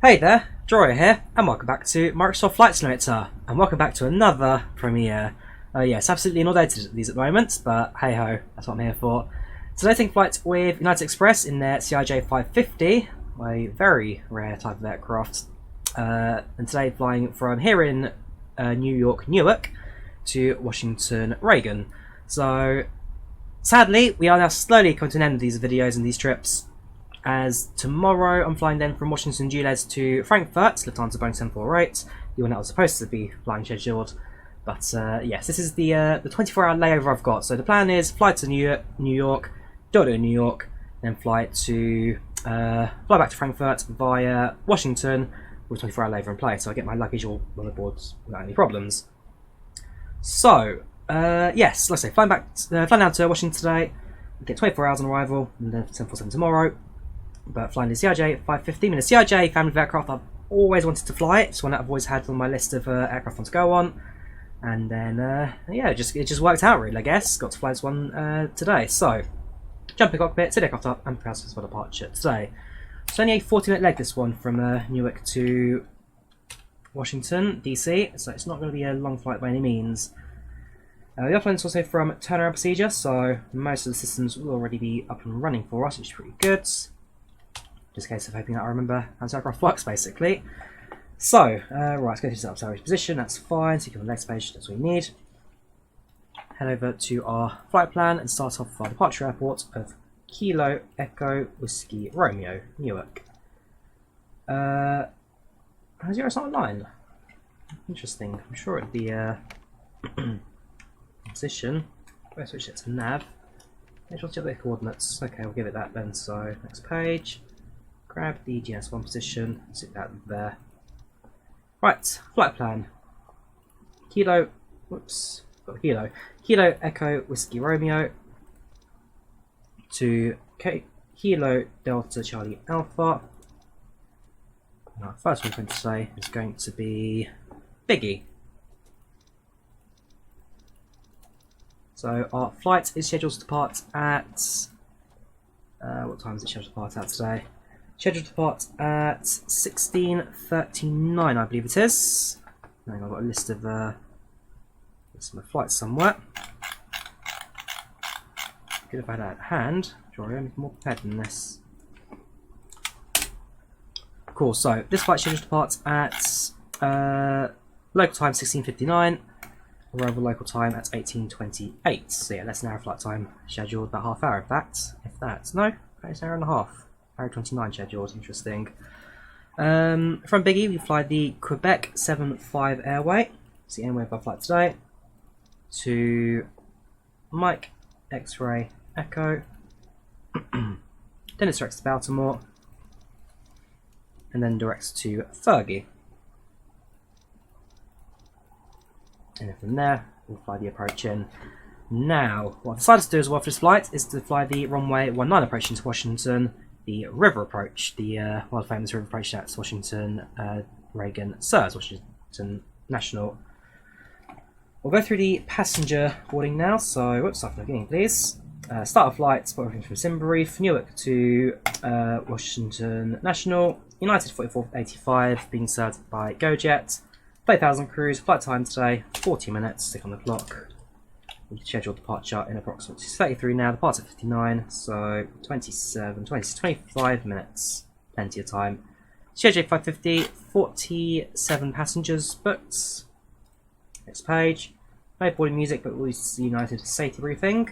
Hey there, Drawyah here, and welcome back to Microsoft Flight Simulator, and welcome back to another premiere. Yes, absolutely inundated these at the moment, but hey ho, that's what I'm here for. Today taking flight with United Express in their CRJ-550, a very rare type of aircraft, and today flying from here in New York, Newark, to Washington, Reagan. So, sadly, we are now slowly coming to an end of these videos and these trips, as tomorrow I'm flying then from Washington GLES to Frankfurt, Lufthansa Boeing 748, the one that was supposed to be flying scheduled. But yes, this is the 24-hour layover I've got. So the plan is fly to New York, do it in New York, then fly back to Frankfurt via Washington with a 24-hour layover in place. So I get my luggage all on the board without any problems. So yes, let's say flying down to Washington today, get 24 hours on arrival, and then 747 tomorrow. But flying the CRJ-550, the CRJ family of aircraft I've always wanted to fly. It's one that I've always had on my list of aircraft I want to go on. And then, yeah, it just worked out really, I guess. Got to fly this one today. So, jump in cockpit, set aircraft up, and prepare for departure today. It's only a 40-minute leg, this one, from Newark to Washington, DC. So it's not going to be a long flight by any means. The offline is also from turnaround procedure, so most of the systems will already be up and running for us, which is pretty good. Just a case of hoping that I remember how this aircraft works, basically. So, right, let's go to set up salvage position, that's fine, so you can on the next page, that's what we need. Head over to our flight plan and start off with our departure airport of Kilo Echo Whiskey Romeo, Newark. How's yours not online? Interesting, I'm sure it'd be position. Let's switch it to nav. Make sure to check the coordinates. Okay, we'll give it that then, so next page. Grab the GS1 position, stick that there. Right, flight plan. Kilo Echo Whiskey Romeo to Kilo Delta Charlie Alpha. And our first one I'm going to say is going to be Biggie. So our flight is scheduled to depart at what time is it scheduled to depart at today? Scheduled to depart at 16:39, I believe it is. I've got a list of my flights somewhere. Good if I had that at hand. Sorry, I'm more prepared than this. Cool. So this flight scheduled to depart at local time 16:59. Arrival local time at 18:28. So yeah, less than an hour flight time scheduled, about half hour in fact. If that. No, it's an hour and a half. Hour 29 scheduled, interesting. From Biggie, we fly the Quebec 75 Airway. It's the airway of our flight today. To Mike X-Ray Echo. Then it's directs to Baltimore. And then directs to Fergie. And then from there, we'll fly the approach in. Now, what I've decided to do as well for this flight is to fly the runway 19 approach into Washington, the river approach, the world famous river approach that's Washington Reagan SIRS, Washington National. We'll go through the passenger boarding now, so whoops, start from the beginning please. Start of flight, from Simbury, Newark to Washington National, United 4485, being served by GoJet. 30,000 cruise, flight time today, 40 minutes, stick on the clock. Scheduled departure in approximately 33 now, departure 59, so 25 minutes, plenty of time. CRJ-550, 47 passengers booked. Next page. No boarding music, but we'll use the United safety briefing.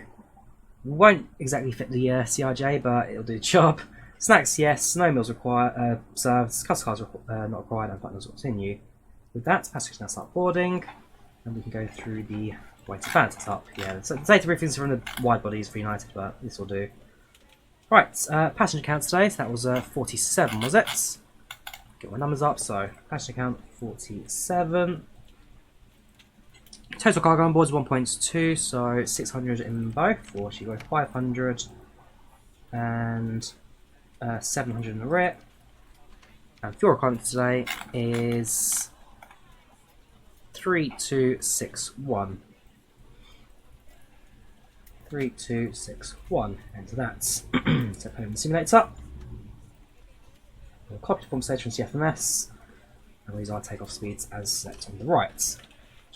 Won't exactly fit the CRJ, but it'll do the job. Snacks, yes. No meals required. Served. Customer cards not required, and buttons will continue. With that, passengers now start boarding, and we can go through the way to fan setup. Yeah, so the data briefings are from the wide bodies for United, but this will do. Right, passenger count today, so that was 47, was it? Get my numbers up, so passenger count 47. Total cargo on board is 1.2, so 600 in both, or should we go 500 and 700 in the rear. And fuel requirement today is 3261. 3261. Enter that. So put in the simulator. We'll copy the form stage from CFMS, and we'll use our takeoff speeds as set on the right. Let's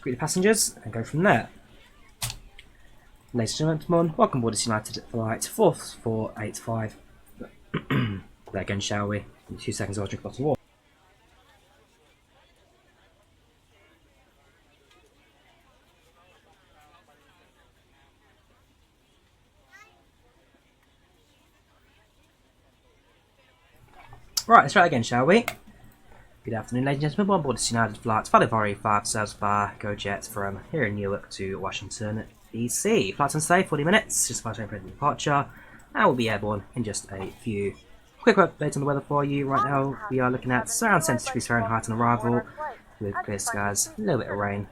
greet the passengers and go from there. Ladies and gentlemen, welcome aboard this United Flight 4485. There again, shall we? In 2 seconds, I'll drink a bottle of water. Right, let's try it again, shall we? Good afternoon, ladies and gentlemen. On board this United Flight 550 service by GoJet from here in Newark to Washington, DC. Flight's on stay, 40 minutes, just 5 minutes departure, and we'll be airborne in just a few. Quick update on the weather for you. Right now, we are looking at around 70 degrees Fahrenheit on arrival, with clear skies, a little bit of rain,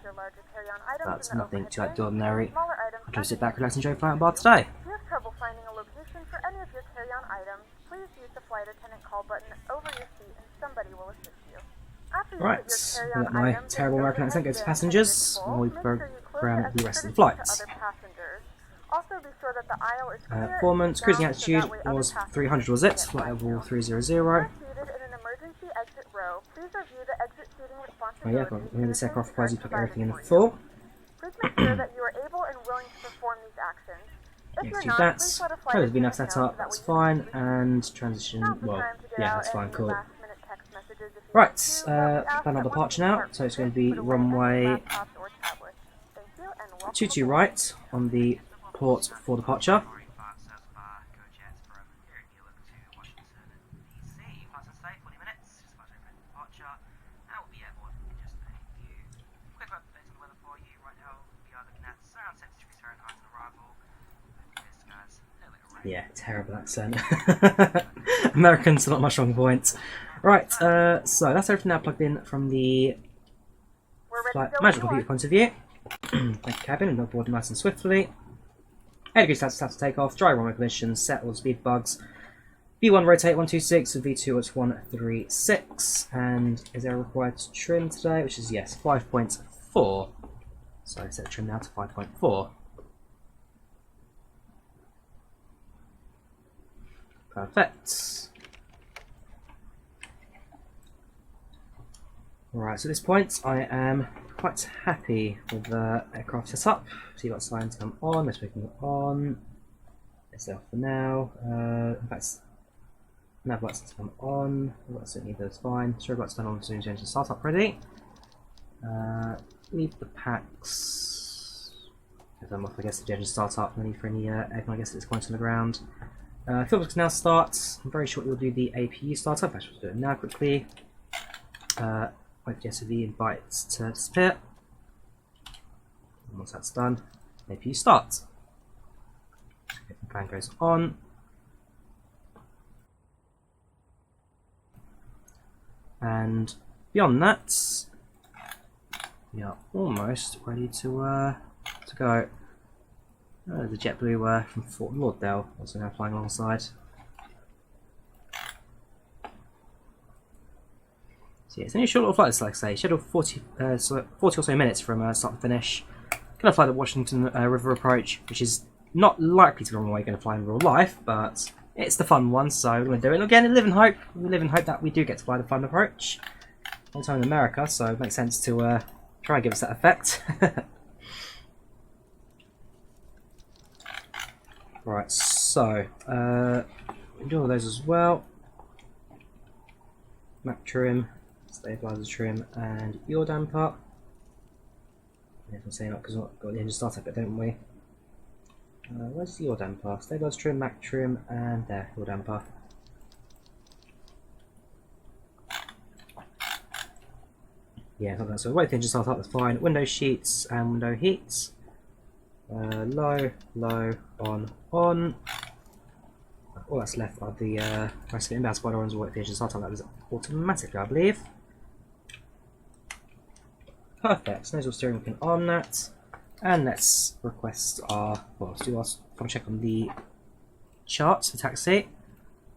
but nothing too out of the ordinary. I'll try to sit back, relax, and enjoy flying on board today. If you have trouble finding a location for any of your carry-on items, please use the flight attendant call button over your seat and somebody will assist you. After you Right, put your carry-on let my items terrible into American accent go to the passengers, exit and we make sure you close program exit the rest of the courtesy flight. to other passengers. Also be sure that the aisle is clear and Performance, down cruising so altitude that way other was passengers 300 was can it, get flight by level you. 300. If you are seated in an emergency exit row, please review the exit seating Oh responsibilities. yeah, this aircraft requires you to plug everything in for you. full. Please make sure that you are able and willing to perform these actions. If Yeah, you're do not, that. please let a Oh, flight there's been enough attendant set know up, so that that's we fine. can And transition, Now's the well, time to get yeah, out that's fine, any cool. last-minute text messages if you Right, need to, but we ask plan our that departure once you now. depart, So it's going to please be put away any runway laptops or tablets. Thank you, and welcome 22 aboard. right on the port for departure. Yeah, terrible accent. Americans are not my strong point. Right, so that's everything now plugged in from the We're ready flight to go management when you computer point of view. Thank you, cabin, and on board nice and swiftly. 8 degrees start to take off, dry runway conditions, set all speed bugs. V1 rotate 126, V2 it's 136, and is there required to trim today? Which is yes, 5.4. So I set trim now to 5.4. Perfect. Right, so at this point I am quite happy with the aircraft setup. So you've got signs come on, let's make them on. It's off for now. In fact, nav lights to come on. Certainly that's fine. Strobe lights turn on as soon as the engine starts up ready. Leave the PACX. If I'm off, I guess the engine starts up, no need for any aircon, I guess at this point on the ground. Filters can now start. I'm very sure we'll do the APU startup. I should do it now quickly. Wait for the invite to disappear. And once that's done, APU starts. If the plan goes on. And beyond that, we are almost ready to go. The JetBlue from Fort Lauderdale, also now flying alongside. So yeah, it's only a short little flight, like I say, scheduled 40 or so minutes from start to finish. Going to fly the Washington River approach, which is not likely to be the wrong way going to fly in real life, but it's the fun one, so we're going to do it. And again, live in hope. We live in hope that we do get to fly the fun approach. All the time in America, so it makes sense to try and give us that effect. Right, so we do all those as well. Map trim, stabilizer trim, and yaw damper. If I'm saying that because we've got the engine start up, don't we? Where's the yaw damper? Stabilizer trim, Mac trim, and there, yaw damper. Yeah, something like that. So wait, the engine start up, that's fine. Window sheets and window heats. Low, on. All that's left are the rest of the inbound spider runs. Wait for the engine start up. That was automatically, I believe. Perfect. Nozzle steering we can arm that, and let's request our. Well, let's do our come check on the charts for taxi,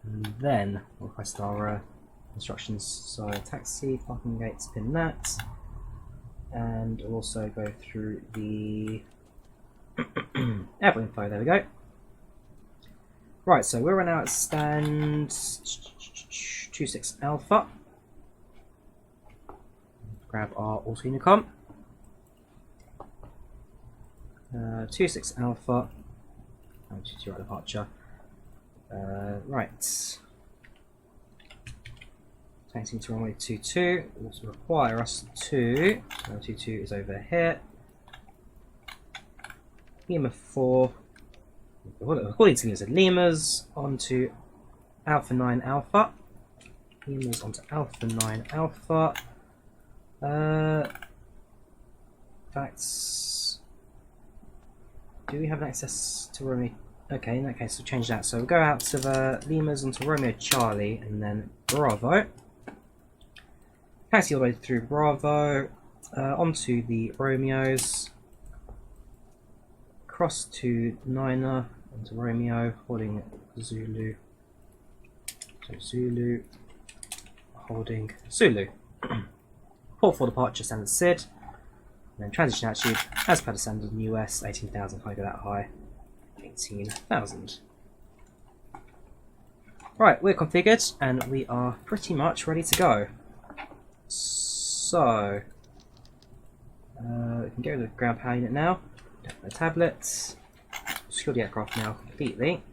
and then we'll request our instructions. So taxi, parking gates, pin that, and we'll also go through the airport info. There we go. Right, so we're now at stand 26 Alpha. Grab our auto unicom. 26 Alpha. 22 right departure. Right. Taxing to runway 22. Will also require us to. 22 is over here. Lima 4. According to Lima, Lima's onto Alpha 9 Alpha. Lima's onto Alpha 9 Alpha. That's. Do we have access to Romeo? Okay, in that case, we'll change that. So we'll go out to the Lima's onto Romeo Charlie and then Bravo. Taxi all the way through Bravo, onto the Romeos. Cross to Niner, onto Romeo, holding Zulu. So Zulu, holding Zulu. Port for departure, standard SID. And then transition altitude, as per the standard in US, 18,000. Can't go that high. 18,000. Right, we're configured and we are pretty much ready to go. So, we can go to the ground power unit now. The tablets. Secure the aircraft now completely.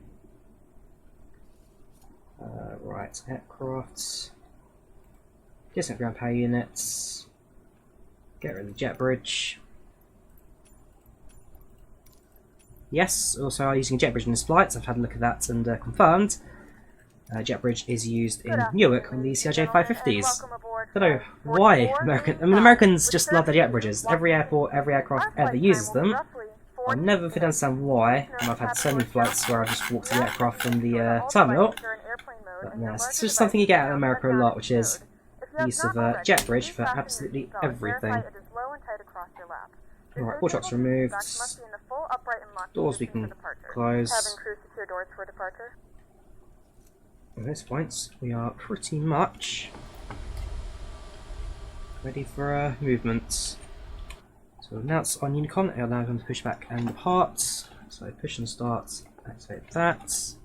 Right, aircraft. Distant ground power units. Get rid of the jet bridge. Yes, also I'm using a jet bridge in this flight. I've had a look at that and confirmed. Jet bridge is used in Newark on the CRJ-550s. I don't know why Americans just love their jet bridges. Every airport, every aircraft ever uses them. I'll never fully understand why, and I've had so many flights where I've just walked to the aircraft from the terminal. But no, it's just something you get out of America a lot, which is the use of a jet bridge for absolutely everything. Alright, all shots removed. Doors we can close. At this point, we are pretty much ready for movement. So announce on Unicon, it'll allow them to push back and depart. So push and start, activate that.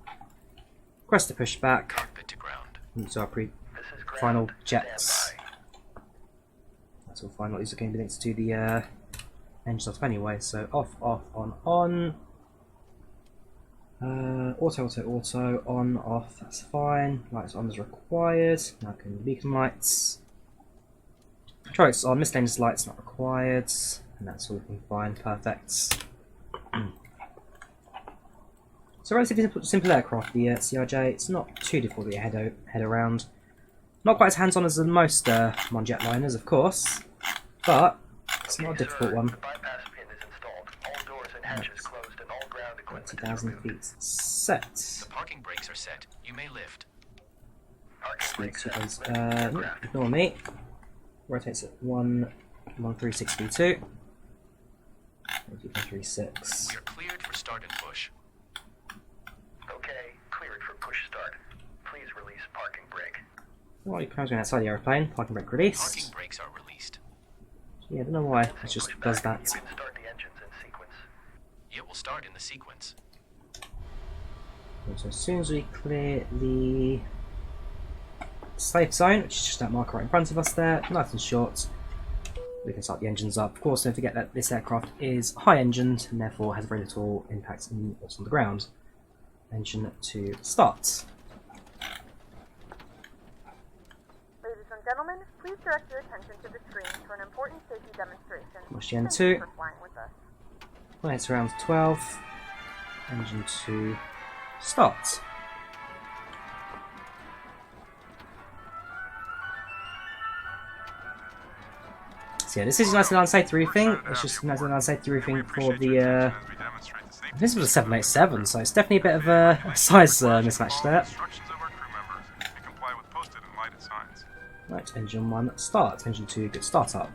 Request to push back. Into our final jets. That's all final. These are going to be linked to the engine stuff anyway. So off, on. Auto, on, off, that's fine. Lights on as required. Now can beacon lights. Controls on, miscellaneous lights not required. And that's all looking fine, perfect. So relatively simple aircraft, the CRJ. It's not too difficult to get head around. Not quite as hands-on as the most modern jetliners, of course, but it's not a difficult one. 20,000 feet set. The parking brakes are set. You may lift. Ignore me. Rotates at 13632. 136. You're cleared for start and push. Okay, cleared for push start. Please release parking brake. Well, you're going outside the aeroplane. Parking brake released. Parking brakes are released. Yeah, I don't know why. It just does that. Start the engines in sequence. It will start in the sequence. So as soon as we clear the safe zone, which is just that marker right in front of us there, nice and short, we can start the engines up. Of course, don't forget that this aircraft is high-engined and therefore has very little impact on what's on the ground. Engine to start. Ladies and gentlemen, please direct your attention to the screen for an important safety demonstration. Machine Thank you 2. for flying with us. Lights around 12. Engine to start. So yeah, this is nice and unsafe roofing. It's just nice and unsafe roofing for the this was a 787, so it's definitely a bit of a size mismatch there. Right, engine 1 start, engine 2 good start up.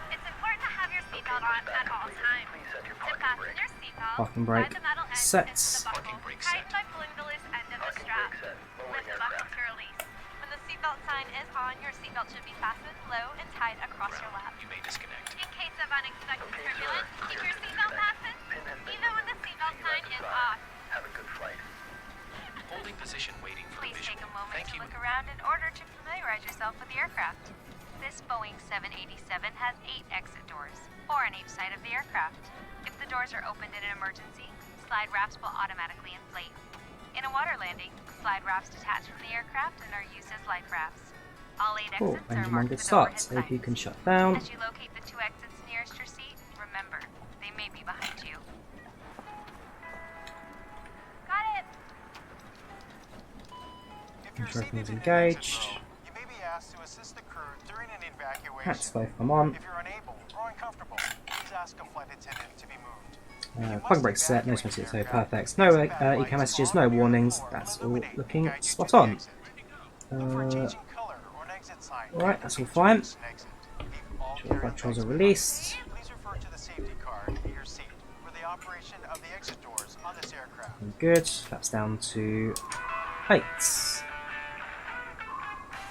It's important to have your seatbelt on at all times. To fasten your seatbelt, Parking brake slide the metal end set. into the buckle. Tighten by pulling the loose end of the strap. Lift the buckle to release. When the seatbelt sign is on, your seatbelt should be fastened low and tied across your lap. You may disconnect. In case of unexpected turbulence, keep your seatbelt fastened, even when the seatbelt sign is on. Have a good flight. Holding position waiting for Please visual. take a moment Thank to you. look around in order to familiarize yourself with the aircraft. This Boeing 787 has 8 exit doors, 4 on each side of the aircraft. If the doors are opened in an emergency, slide rafts will automatically inflate. In a water landing, slide rafts detach from the aircraft and are used as life rafts. All 8 Cool, exits are engine marked one good with start. overhead AP can signs. shut down. As you locate the 2 exits nearest your seat, remember, they may be behind you. Got it! If you're Ensure seated everything's in an engaged. exit row, you may be asked to assist the crew during an evacuation. Hats both come on. If you're unable or uncomfortable, please ask a flight attendant to be moved. Plug brake set, no messages, so perfect. No ECAM messages, no warnings. That's all looking spot on. Right, that's all fine. Sure, flight controls are released. Please refer to the safety card in your seat for the operation of the exit doors on this aircraft. Good. That's down to plates.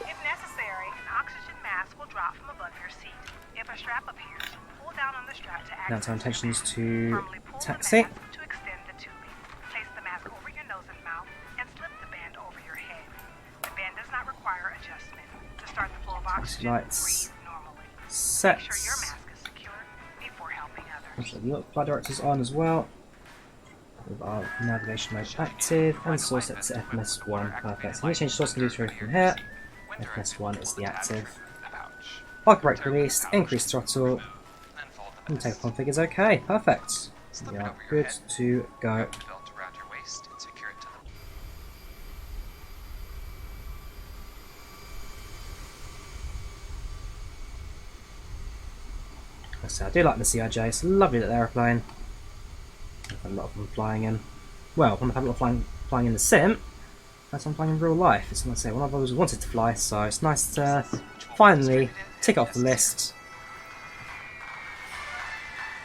If necessary, an oxygen mask will drop from above your seat. If a strap appears, pull down on the strap to Now it's our access intentions the to mask. Firmly pull taxi. the mask to extend the tubing. Place the mask over your nose and mouth and slip the band over your head. The band does not require adjustment. To start the flow of oxygen, Lights breathe normally. set. Make sure your mask is secure before helping others. Look, flight directors on as well. With our navigation mode active and source set to FMS1. Perfect. So any change source can do through from here. FMS1 is the active. Park brake released, increase throttle, and take config is okay. Perfect. We are good to go. Belt around your waist and secure it to the So I do like the CRJ. It's a lovely little aeroplane. I've had a lot of fun flying in. Well, when I've had a lot of flying in the sim, that's I'm flying in real life. It's like I say, one I've always wanted to fly, so it's nice to finally tick it off the list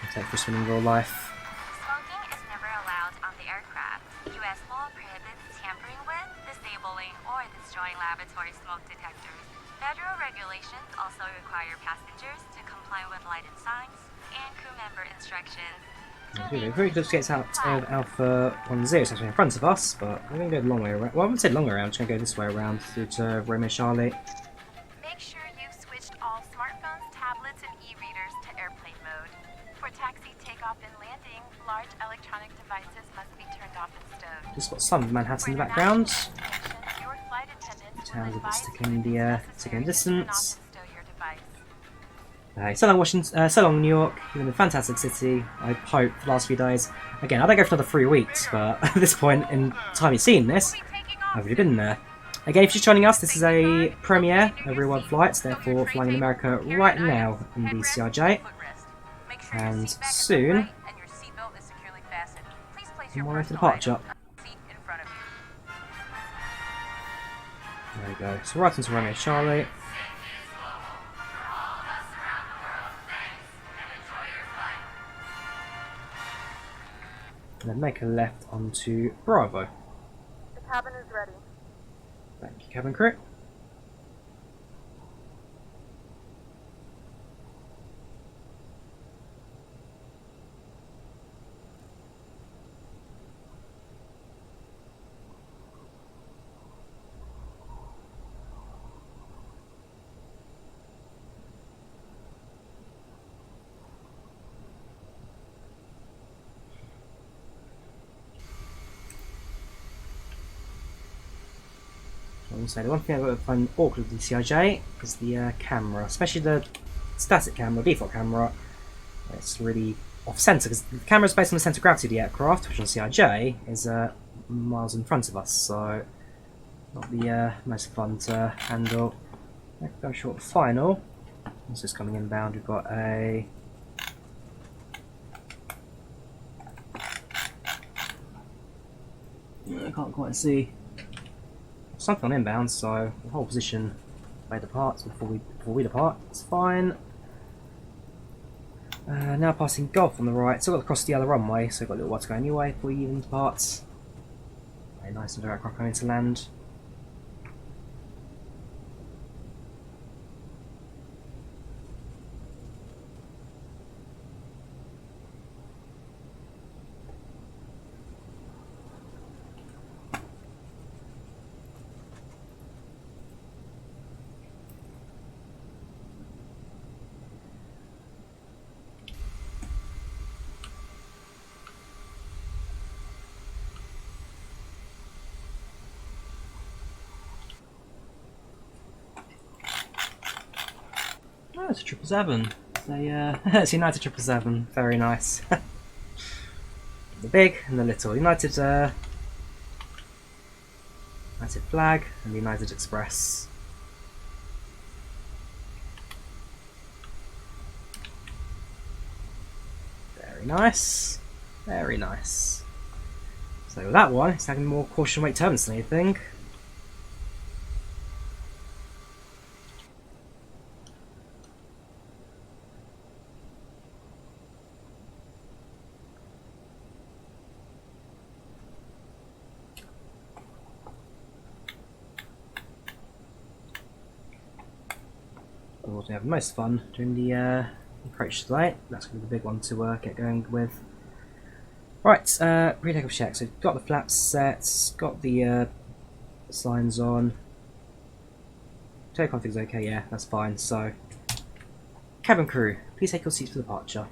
and take this one in real life. Smoking is never allowed on the aircraft. U.S. law prohibits tampering with, disabling, or destroying laboratory smoke detectors. Federal regulations also require passengers to comply with lighted signs and crew member instructions. Very good to get out of Alpha 10, it's actually in front of us, but we're going to go the long way around. Well, I wouldn't say the long way around, I'm just going to go this way around through to Romeo Charlie. Make sure you've switched all smartphones, tablets, and e-readers to airplane mode. For taxi takeoff and landing, large electronic devices must be turned off and stowed. Just got some of Manhattan in the background. Towns of taking distance. So long, Washington. So long, New York. You've been a fantastic city. I hope the last few days. Again, I don't go for another 3 weeks, but at this point in time you've seen this, I've already been there. Again, if you're just joining us, this is a premiere of real-world flights, therefore flying in America right now in the CRJ, and soon on my way to departure. There we go. So right into Romeo Charlie. And then make a left onto Bravo. The cabin is ready. Thank you, cabin crew. So the one thing I've find awkward with the CRJ is the camera, especially the static camera, default camera. It's really off center because the camera is based on the center of gravity of the aircraft, which on CRJ is miles in front of us, so not the most fun to handle. Go short final. This is coming inbound. We've got a I can't quite see. Something on inbound, so the whole position by depart before we depart. It's fine. Now passing Gulf on the right, still got to cross the other runway, so got a little while to go anyway before we even depart. Very nice and aircraft coming to land. it's a 777. It's United 777. Very nice. The big and the little. United flag and the United Express. Very nice. Very nice. So that one, it's having more caution weight turbulence than anything. We'll have the most fun during the approach to light. That's going to be the big one to get going with. Right, pre-takeoff check. So got the flaps set, got the signs on. Takeoff is okay, yeah, that's fine. So, cabin crew, please take your seats for departure.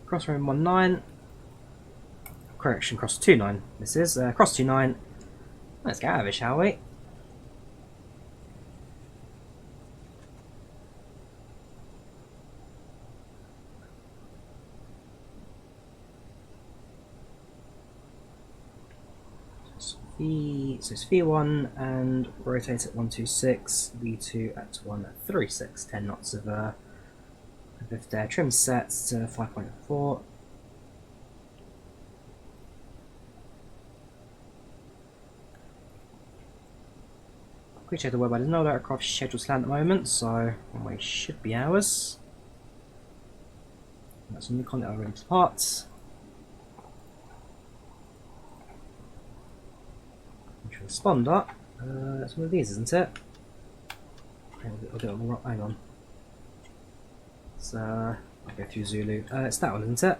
Cross runway 19. Correction, cross 29. This is cross 29. Let's get out of it, shall we? So it's V1 and rotate at 126, V2 at 136, 10 knots of AppInTheAir trim sets to 5.4. Quick check the weather. There's no aircraft scheduled to land at the moment, so runway should be ours. That's some new content over into parts. Transponder. That's one of these, isn't it? I'll do it on the hang on. So I'll go through Zulu. It's that one, isn't it?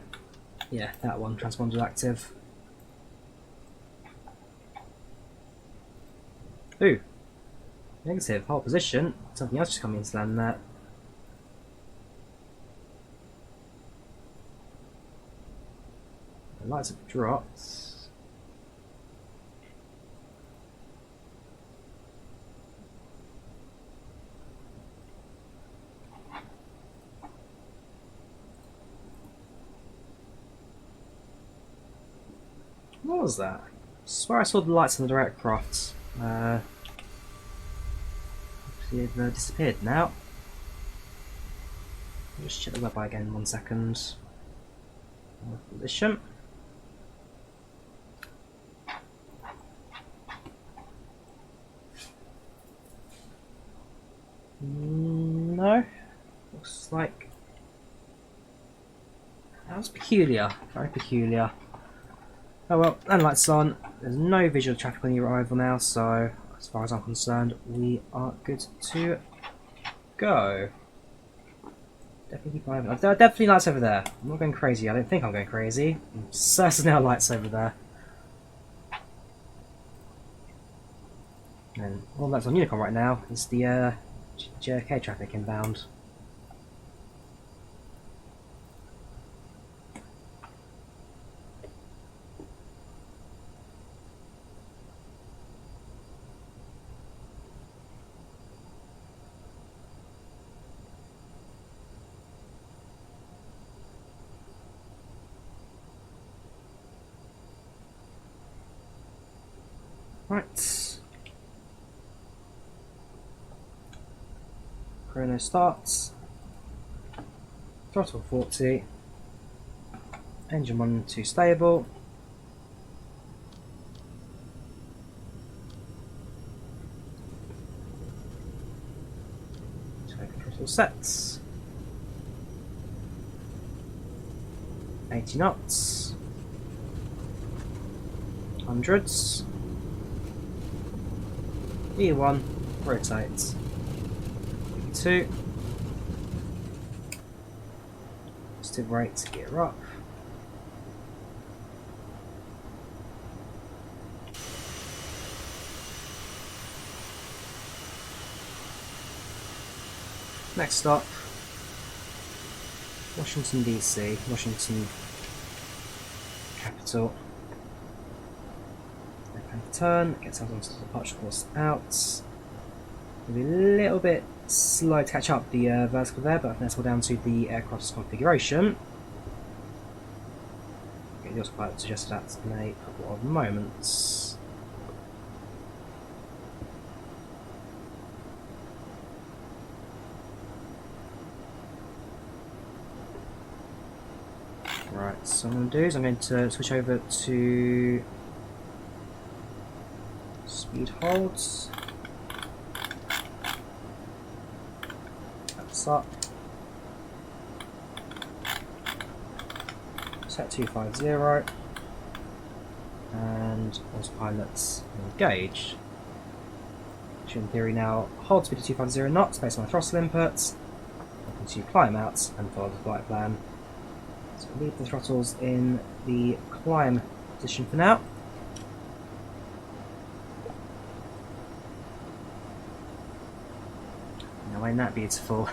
Yeah, that one. Transponder active. Ooh. Negative. Hold position. Something else just coming into land there. The lights have dropped. What was that? I swear I saw the lights on the direct craft. They've disappeared now. I'll just check the web again in 1 second. Position. No. Looks like that was peculiar. Very peculiar. Oh well, and lights on. There's no visual traffic on the arrival now, so as far as I'm concerned, we are good to go. Definitely keep driving. There are definitely lights over there. I'm not going crazy. I don't think I'm going crazy. I'm certain there are lights over there. And all that's on Unicom right now is the JFK traffic inbound. Right. Chrono starts. Throttle 40. Engine 1 and 2 stable. Throttle sets. 80 knots. Hundreds. E1, rotate. E2. Positive rate to gear up. Next stop, Washington DC, Washington capital. Turn, gets out onto the departure course out. It'll be a little bit slow to catch up the vertical there, but I think that's all down to the aircraft's configuration. Okay, the autopilot suggested that in a couple of moments. Right, so what I'm going to do is I'm going to switch over to speed holds. That's up. Set 250. And autopilot's engaged. Which in theory now hold speed of 250 knots based on my throttle inputs. I can to climb out and follow the flight plan. So we'll leave the throttles in the climb position for now. Now ain't that beautiful?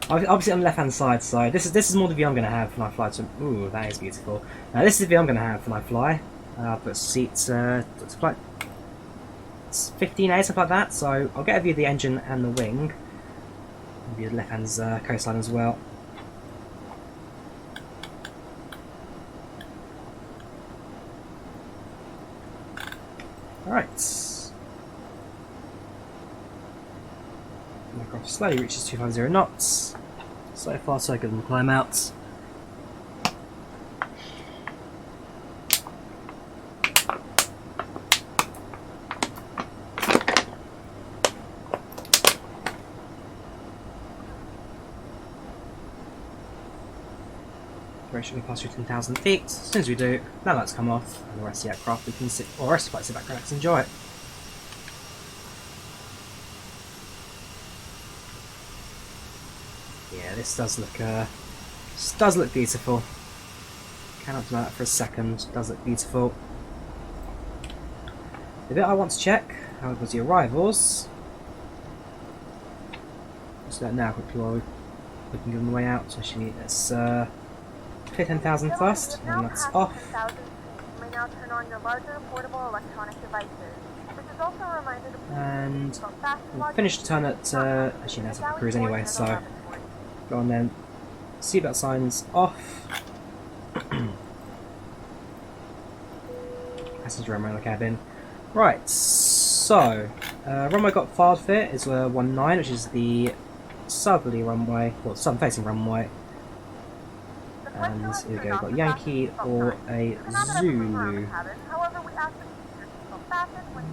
Obviously on the left hand side, so this is more the view I'm going to have when I fly to. Ooh, that is beautiful. Now this is the view I'm going to have when I fly. But seats it's like 15A, something like that. So I'll get a view of the engine and the wing. Maybe the left hand's coastline as well. Alright. Aircraft slowly reaches 250 knots. So far so good on the climb out. Should we pass through 10,000 feet? As soon as we do, now let's come off, and the rest of the aircraft we can sit, or the rest of the flight sit back, relax, and enjoy it. Yeah, this does look beautiful. Cannot deny that for a second. Does look beautiful. The bit I want to check, however, was the arrivals. Let's do that now quickly while we can get on the way out. Actually, let's clear 10,000 first, and that's off. You may now turn on your larger portable electronic devices. This is also a reminder to And we'll finish the turn at actually that's up cruise anyway, so go on then. Seatbelt signs off. Passenger runway in the cabin. Right, so runway got filed for is 19, which is the southerly runway, well, southern facing runway. And here we go, we've got Yankee or a Zulu.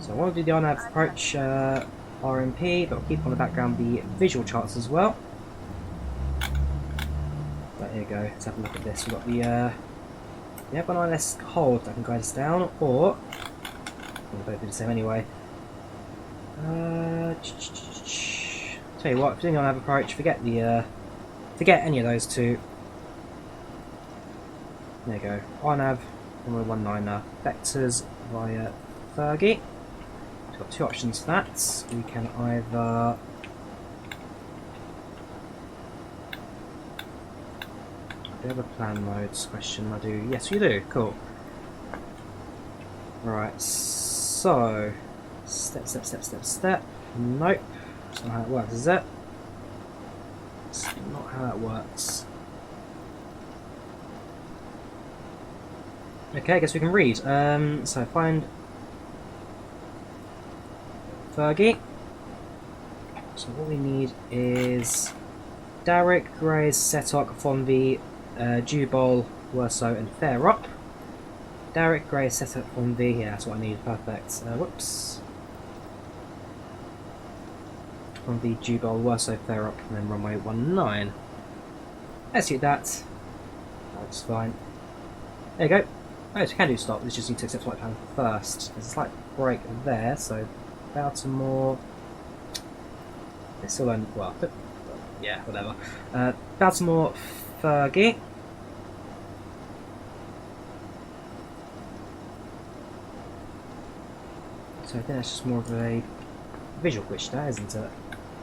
So I want to do the on-nav approach RMP, but we'll keep on the background the visual charts as well. But here we go, let's have a look at this. We've got the we have one ILS hold that can guide us down, or we'll both do the same anyway. Tell you what, if you're doing on-nav approach, forget any of those two. There you go, on-nav, runway 19er, vectors via Fergie. We've got two options for that. We can either do you have a plan modes question? I do. Yes, you do. Cool. Right, so step. Nope. That's not how it works, is it? That's not how that works. Okay, I guess we can read. So find Fergie. So what we need is Derek, Grays, Setok, Fonvi, Jubal, Werso, and Fairop. Derek, Grays, Setok, Fonvi. Yeah, that's what I need. Perfect. Whoops. Fonvi, Jubal, Werso, Fairop, and then runway 19. Let's hit that. That looks fine. There you go. Oh, so we can do stop, we just need to accept flight plan first. There's a slight break there, so Baltimore. It's still on, well, yeah, whatever. Baltimore, Fergie. So I think that's just more of a visual glitch there, isn't it?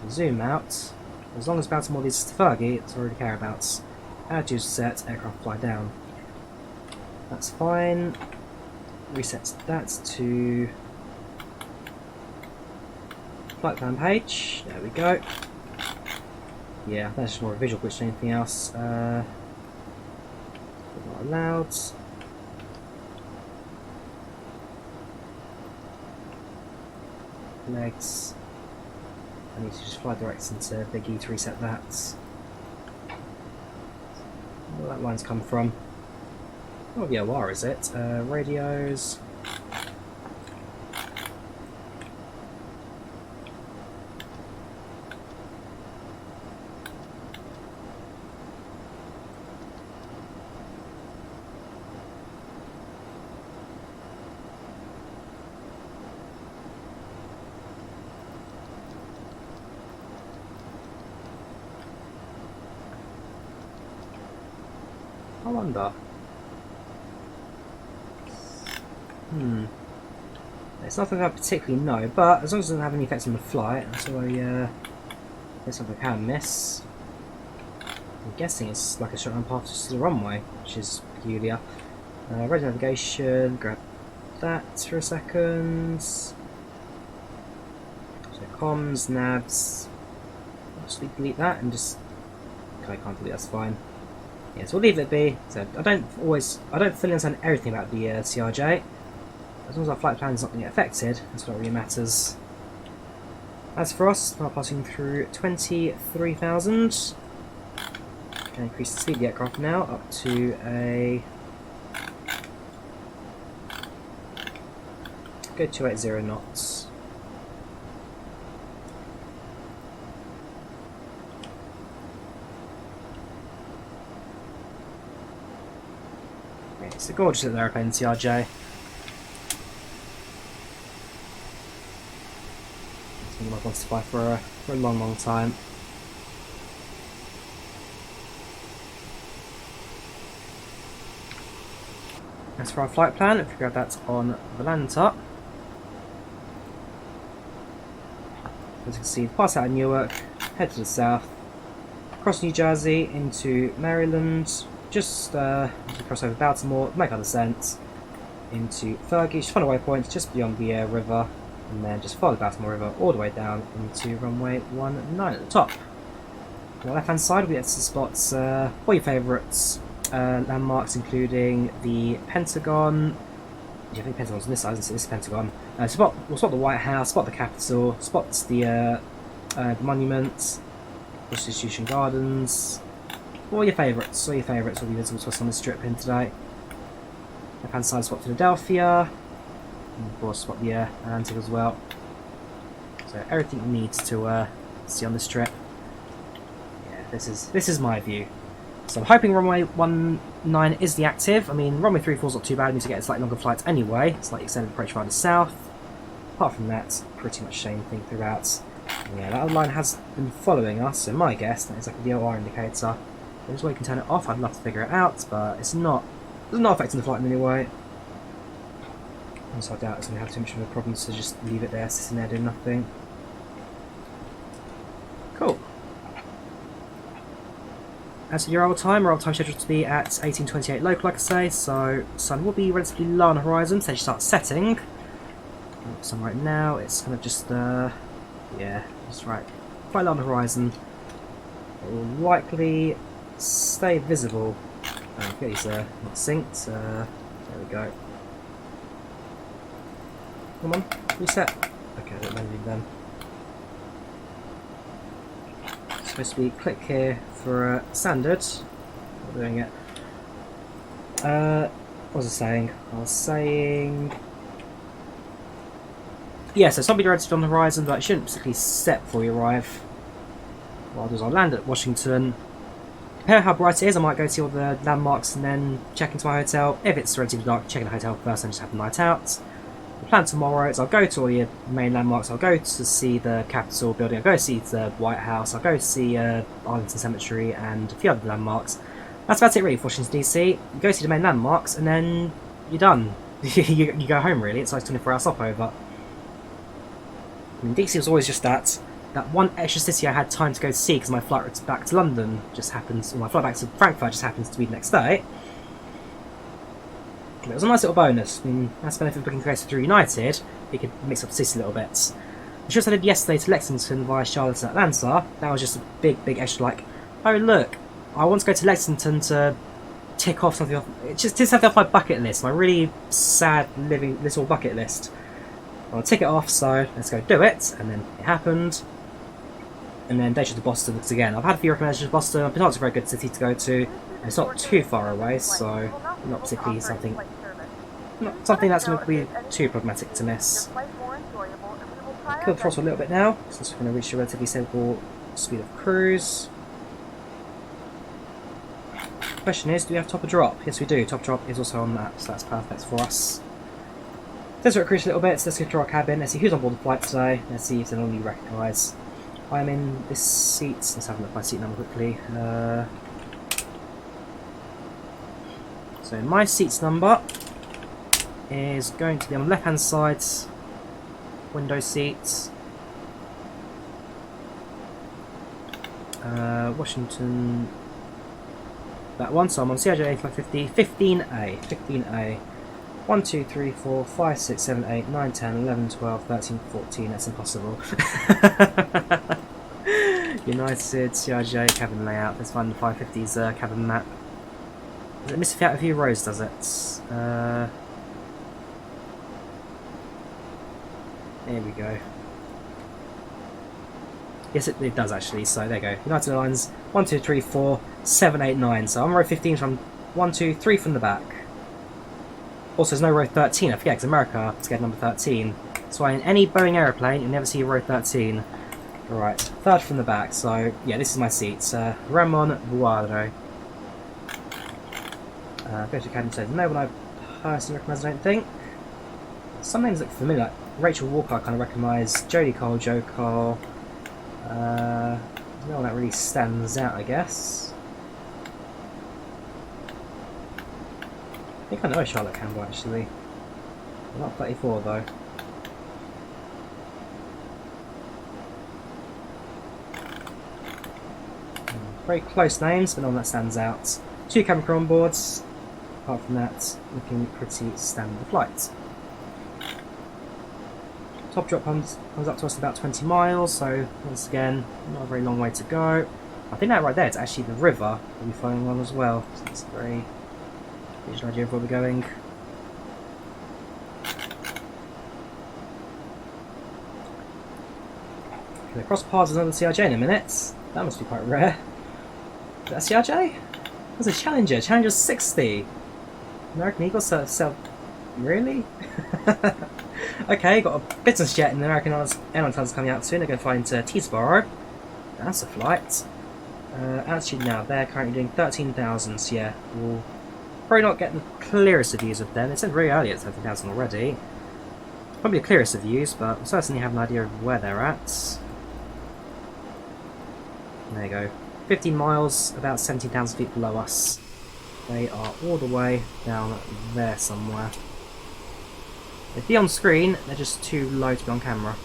Zoom out. As long as Baltimore leads to Fergie, that's all we really care about. Attitude set, aircraft fly down. That's fine. Reset that to flight plan page. There we go. Yeah, that's just more a visual glitch than anything else. Not allowed. Legs. I need to just fly direct into Big E to reset that. Where that line's come from? Oh, VOR is it? Radios. I wonder. It's nothing I particularly know, but as long as it doesn't have any effects on the flight, that's all there's something I can miss. I'm guessing it's like a short run path to the runway, which is peculiar. Radio navigation, grab that for a second. So comms, navs. I'll just delete that and just. Okay, I can't delete, that's fine. Yeah, so we'll leave it be. So I don't fully understand everything about the CRJ. As long as our flight plan is not going to get affected, that's what really matters. As for us, we're passing through 23,000. Can increase the speed of the aircraft now up to a good 280 knots. It's a gorgeous little aeroplane, CRJ. Something I've wanted to fly for a long, long time. As for our flight plan, if we grab that on Volanta, as you can see, pass out of Newark, head to the south, across New Jersey into Maryland, just cross over Baltimore, make our descent into Fergie, just find a waypoint just beyond the River, and then just follow the Baltimore River all the way down into runway 19 at the top. On the left hand side we get to spots all your favourites landmarks, including the Pentagon. Yeah, I think Pentagon's on this side, this is Pentagon. We'll spot the White House, spot the Capitol, spot the monuments, Constitution Gardens. All your favourites will be visible to us on this trip in today. Left hand side spot Philadelphia, and of course spot the Atlantic as well. So everything you need to see on this trip. Yeah, this is my view. So I'm hoping runway 19 is the active. I mean, runway 34 is not too bad. We need to get a slightly longer flight anyway. Slightly extended approach farther south. Apart from that, pretty much same thing throughout. Yeah, that other line has been following us, so my guess that is like a VOR indicator. There's a way you can turn it off. I'd love to figure it out, but it's not affecting the flight in any way. And so I doubt it's going to have too much of a problem, so just leave it there, sitting there doing nothing. Cool. As for your old time scheduled to be at 18:28 local, like I say, so sun will be relatively low on the horizon, so you start setting. Sun right now, it's kind of just, yeah, just right, quite low on the horizon. It will likely stay visible. Okay, he's not synced. There we go. Come on, reset. Okay, that landed then. Supposed to be click here for standard. Not doing it. What was I saying? Yeah, so somebody registered on the horizon, but it shouldn't particularly set before you arrive. What I'll do is I'll land at Washington. Compare how bright it is. I might go see all the landmarks and then check into my hotel. If it's relatively dark, check in the hotel first and just have the night out. The plan tomorrow is I'll go to all your main landmarks. I'll go to see the Capitol building. I'll go see the White House. I'll go see Arlington Cemetery and a few other landmarks. That's about it really for Washington DC. You go see the main landmarks and then you're done. you go home really. It's like 24 hour stopover. I mean, DC was always just that that one extra city I had time to go see because my flight back to London just happens, or my flight back to Frankfurt just happens to be the next day. But it was a nice little bonus. I mean, that's the benefit of booking the race through United. You could mix up the city a little bit. The trips I did yesterday to Lexington via Charlotte and Atlanta, that was just a big extra, like, oh look, I want to go to Lexington to tick off something off. It just tick something off my bucket list, my really sad living little bucket list. I'll tick it off, so let's go do it. And then it happened. And then day trip to Boston, because again, I've had a few recommendations to Boston. I've been told it's a very good city to go to. And it's not too far away, so not particularly something that's going to be too problematic to miss. Kill the throttle a little bit now, so it's going to reach a relatively stable speed of cruise. Question is, do we have top of drop? Yes we do, top drop is also on that, so that's perfect for us. Let's cruise a little bit, so let's go to our cabin, let's see who's on board the flight today, let's see if they normally recognise. I'm in this seat, let's have a look at my seat number quickly. So my seat's number is going to be on the left hand side, window seats. Washington, that one, so I'm on CRJ-550, 15A. 1, 2, 3, 4, 5, 6, 7, 8, 9, 10, 11, 12, 13, 14, that's impossible. United, CRJ, cabin layout, let's find the 550's cabin map. Does it miss out a few rows, does it? There we go. Yes, it does actually, so there you go. United Airlines, 1, 2, 3, 4, 7, 8, 9. So I'm row 15 from 1, 2, 3 from the back. Also, there's no row 13, I forget, because America is getting number 13. That's why in any Boeing aeroplane, you'll never see row 13. Alright, third from the back, so yeah, this is my seat. Ramon Buado. Go to cabin says, no one I personally recognise, I don't think. Some names look familiar, like Rachel Walker I kind of recognise, Jodie Cole, Joe Cole. No one that really stands out, I guess. I think I know Charlotte Campbell actually. I'm not 34 though. Very close names, but no one that stands out. 2 cabin crew on boards. Apart from that, looking pretty standard flight. Top drop comes up to us about 20 miles, so once again, not a very long way to go. I think that right there is actually the river we'll be flying on as well, so that's a very visual idea of where we're going. Gonna cross paths with another CRJ in a minute. That must be quite rare. Is that a CRJ? That's a Challenger. Challenger 60. American Eagle sell. Really? Okay, got a business jet in the American Airlines coming out soon. They're going to fly into Teesboro. That's a flight. Altitude now, they're currently doing 13,000, so yeah, we'll probably not get the clearest of views of them. It's very early at 13,000 already. Probably the clearest of views, but we'll certainly have an idea of where they're at. There you go. 15 miles, about 17,000 feet below us. They are all the way down there somewhere. If they're on screen, they're just too low to be on camera.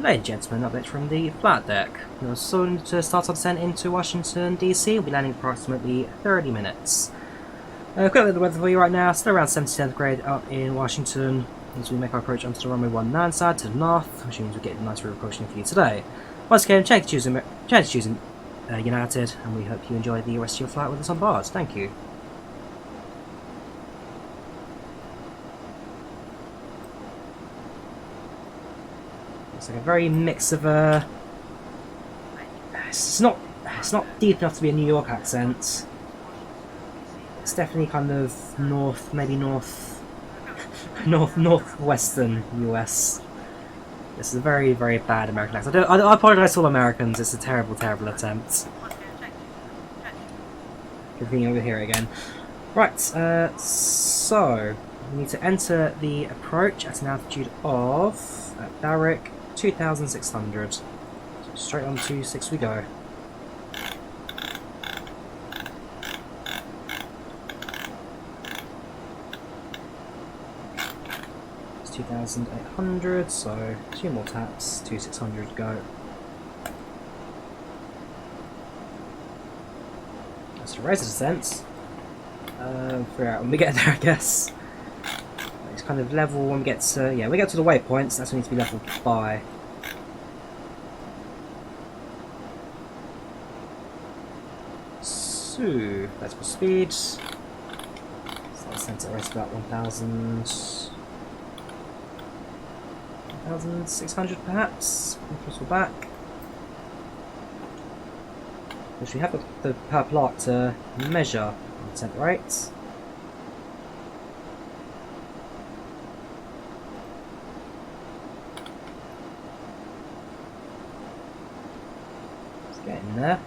Ladies and gentlemen, update from the flat deck. We're soon to start our descent into Washington DC. We'll be landing in approximately 30 minutes. Quick look at the weather for you right now. Still around 70 centigrade up in Washington as we make our approach onto the runway 19 side to the north, which means we're getting a nice route approaching for you today. Once again, thanks for choosing United, and we hope you enjoy the rest of your flight with us on board. Thank you. It's like a very mix of it's not deep enough to be a New York accent. It's definitely kind of northwestern US. This is a very, very bad American accent. I apologise to all Americans. It's a terrible, terrible attempt. Continuing over here again. Right. So We need to enter the approach at an altitude of, at Barrick, 2,600. So straight on to 6 we go. It's 2,800, so 2 more taps, 2,600 go. That's a razor descent. Figure out when we get there, I guess. It's kind of level when we get to, yeah, we get to the waypoints, that's when we need to be leveled by. So, vertical speed. So let's set it right about 1,600 perhaps. Throttle back. Which we have got the purple arc to measure descent rates. Let's get in there.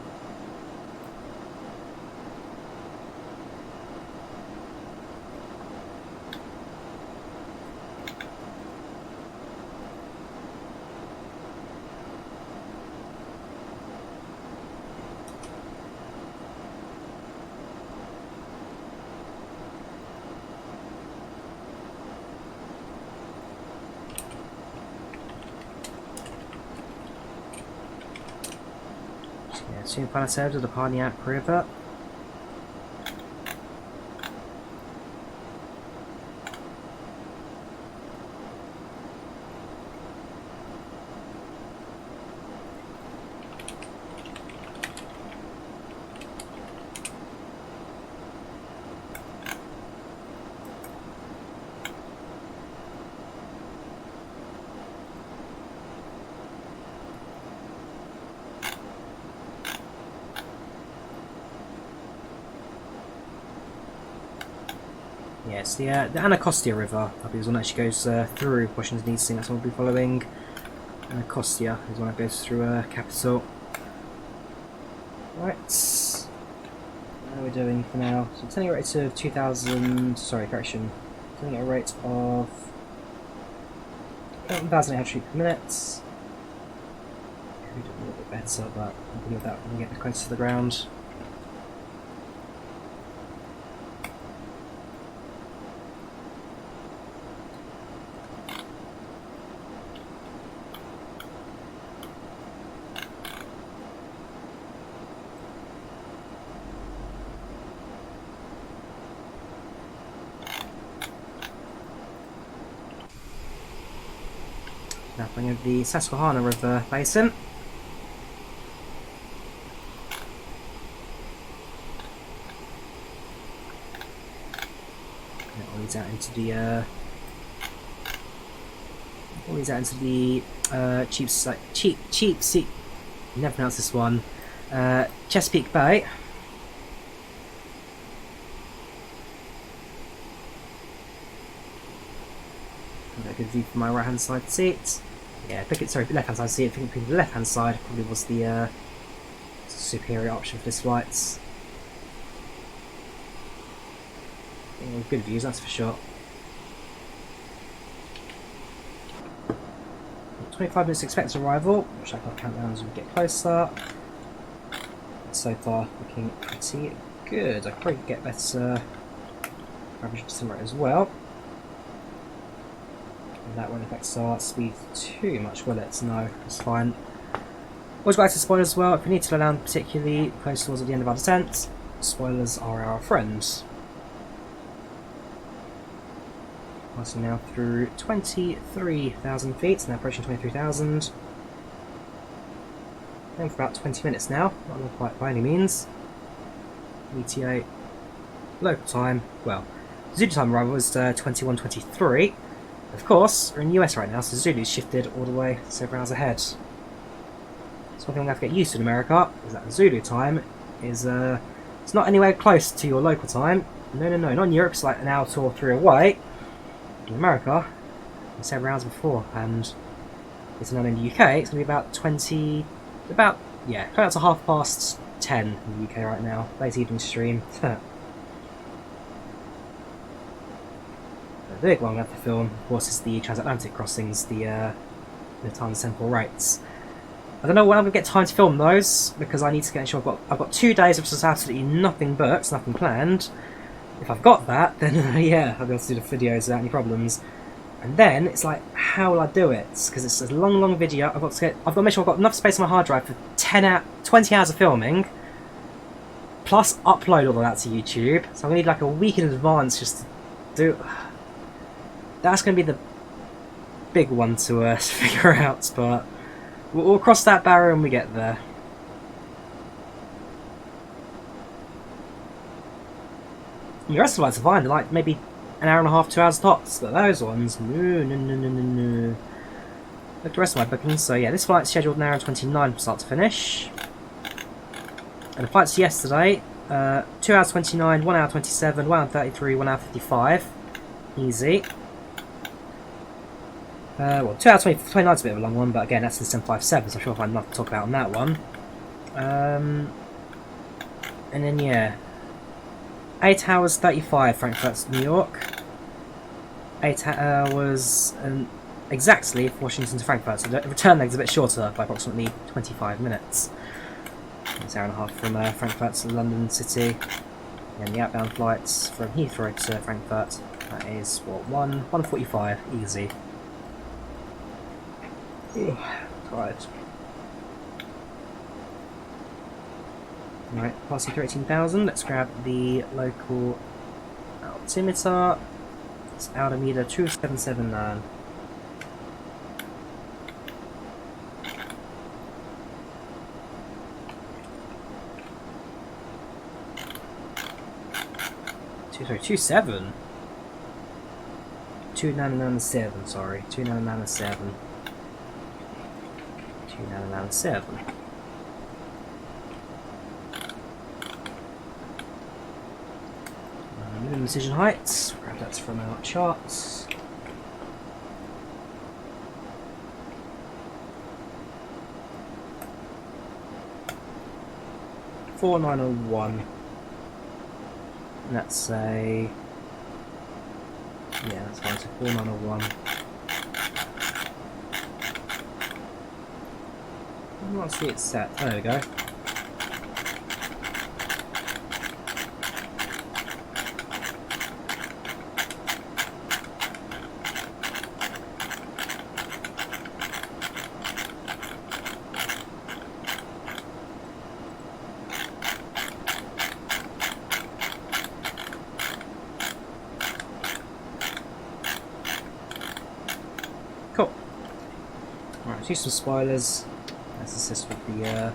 Soon find ourselves at the Newark River. Yes, the Anacostia River, I believe, is one that actually goes through Washington DC. That's what we'll be following. Anacostia is one that goes through capital. Right, how are we doing for now? So turning a rate of 2,000. Sorry, correction. Turning at a rate of 1,800 feet per minute. We do a little bit better, but we'll do that when we get closer to the ground. Mapping of the Susquehanna River basin. That all leads out into the cheap seat. Never pronounce this one. Chesapeake Bay. Got a good view from my right hand side seat. Yeah, left hand side seat. I think the left hand side probably was the superior option for this flight. Yeah, good views, that's for sure. 25 minutes expected arrival, which I can count down as we get closer. So far, looking pretty good. I could probably get better average descent rate as well. And that won't affect our speed too much, will it? No, it's fine. Always back to spoilers as well. If we need to slow down particularly close towards the end of our descent, spoilers are our friends. Passing now through 23,000 feet, now approaching 23,000. And for about 20 minutes now, not long quite by any means. ETA, local time, well, Zulu time arrival was 21:23. Of course, we're in the US right now, so Zulu's shifted all the way several hours ahead. So one thing I'm going to have to get used to in America is that Zulu time is it's not anywhere close to your local time. No, not in Europe, it's like an hour, 2 or 3 away. In America, it's several hours before, and it's not in the UK, it's going to be about close to 10:30 in the UK right now, late evening stream. The big one we have to film, of course, is the transatlantic crossings, the time and temporal rates. I don't know when I'm going to get time to film those, because I need to make sure I've got 2 days of just absolutely nothing booked, nothing planned. If I've got that, then yeah, I'll be able to do the videos without any problems. And then it's like, how will I do it? Because it's a long video. I've got to make sure I've got enough space on my hard drive for 20 hours of filming, plus upload all of that to YouTube. So I'm gonna need like a week in advance just to do. That's gonna be the big one to figure out, but we'll cross that barrier when we get there. And the rest of the flights are fine. They're like maybe an hour and a half, 2 hours tops. But those ones, no. Look at the rest of my bookings. So yeah, this flight's scheduled an hour and 29 from start to finish. And the flights yesterday, 2 hours 29, 1 hour 27, 1 hour 33, 1 hour 55. Easy. Well, 2 hours 29 is a bit of a long one, but again, that's the 757, so I'm sure I'll find enough to talk about on that one. And then, yeah. 8 hours 35, Frankfurt to New York. 8 hours exactly Washington to Frankfurt, so the return leg's a bit shorter by approximately 25 minutes. It's an hour and a half from Frankfurt to London City. And the outbound flights from Heathrow to Frankfurt, that is, what, 1:45, easy. Ugh, tired. Right, passing through 18,000, let's grab the local altimeter. It's altimeter 2779. Sorry, 27? 2997, sorry. 2997. 2997. Minimum decision heights. Grab that from our charts. $4901. And that's a... yeah, that's fine, so 4901. I want to see it set. There we go. Cool. Alright, let's use some spoilers. Let's assist with the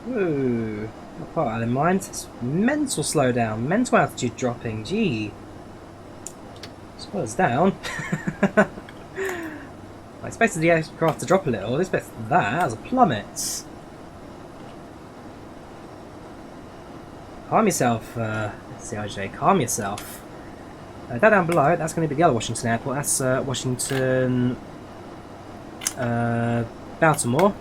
Ooh, not quite that in mind. It's mental slowdown, mental altitude dropping, gee. Spoilers down. I expected the aircraft to drop a little, I expected that as a plummet. Calm yourself, CRJ, calm yourself. That down below, that's going to be the other Washington airport. That's Washington, Baltimore.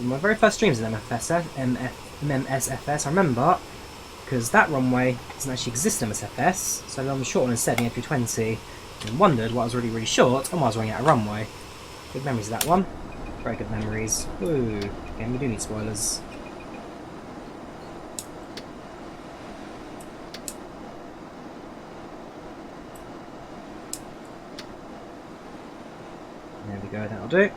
My very first streams in MSFS, I remember, because that runway doesn't actually exist in MSFS, so I'm short one instead, the A320, and wondered why I was really short and why I was running out of runway. Good memories of that one. Very good memories. Ooh, again, we do need spoilers. There we go, that'll do.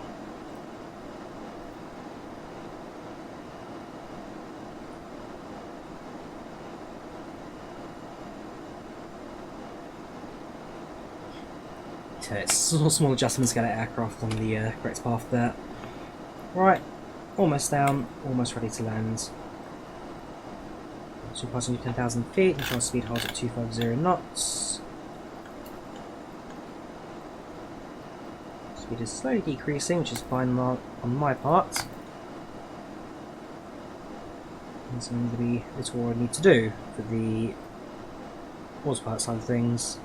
It's small adjustments to get our aircraft on the correct path there. Right, almost down, almost ready to land. So passing 10,000 feet, control speed holds at 250 knots. Speed is slowly decreasing, which is fine on my part. There's going to be little more I need to do for the autopilot side of things.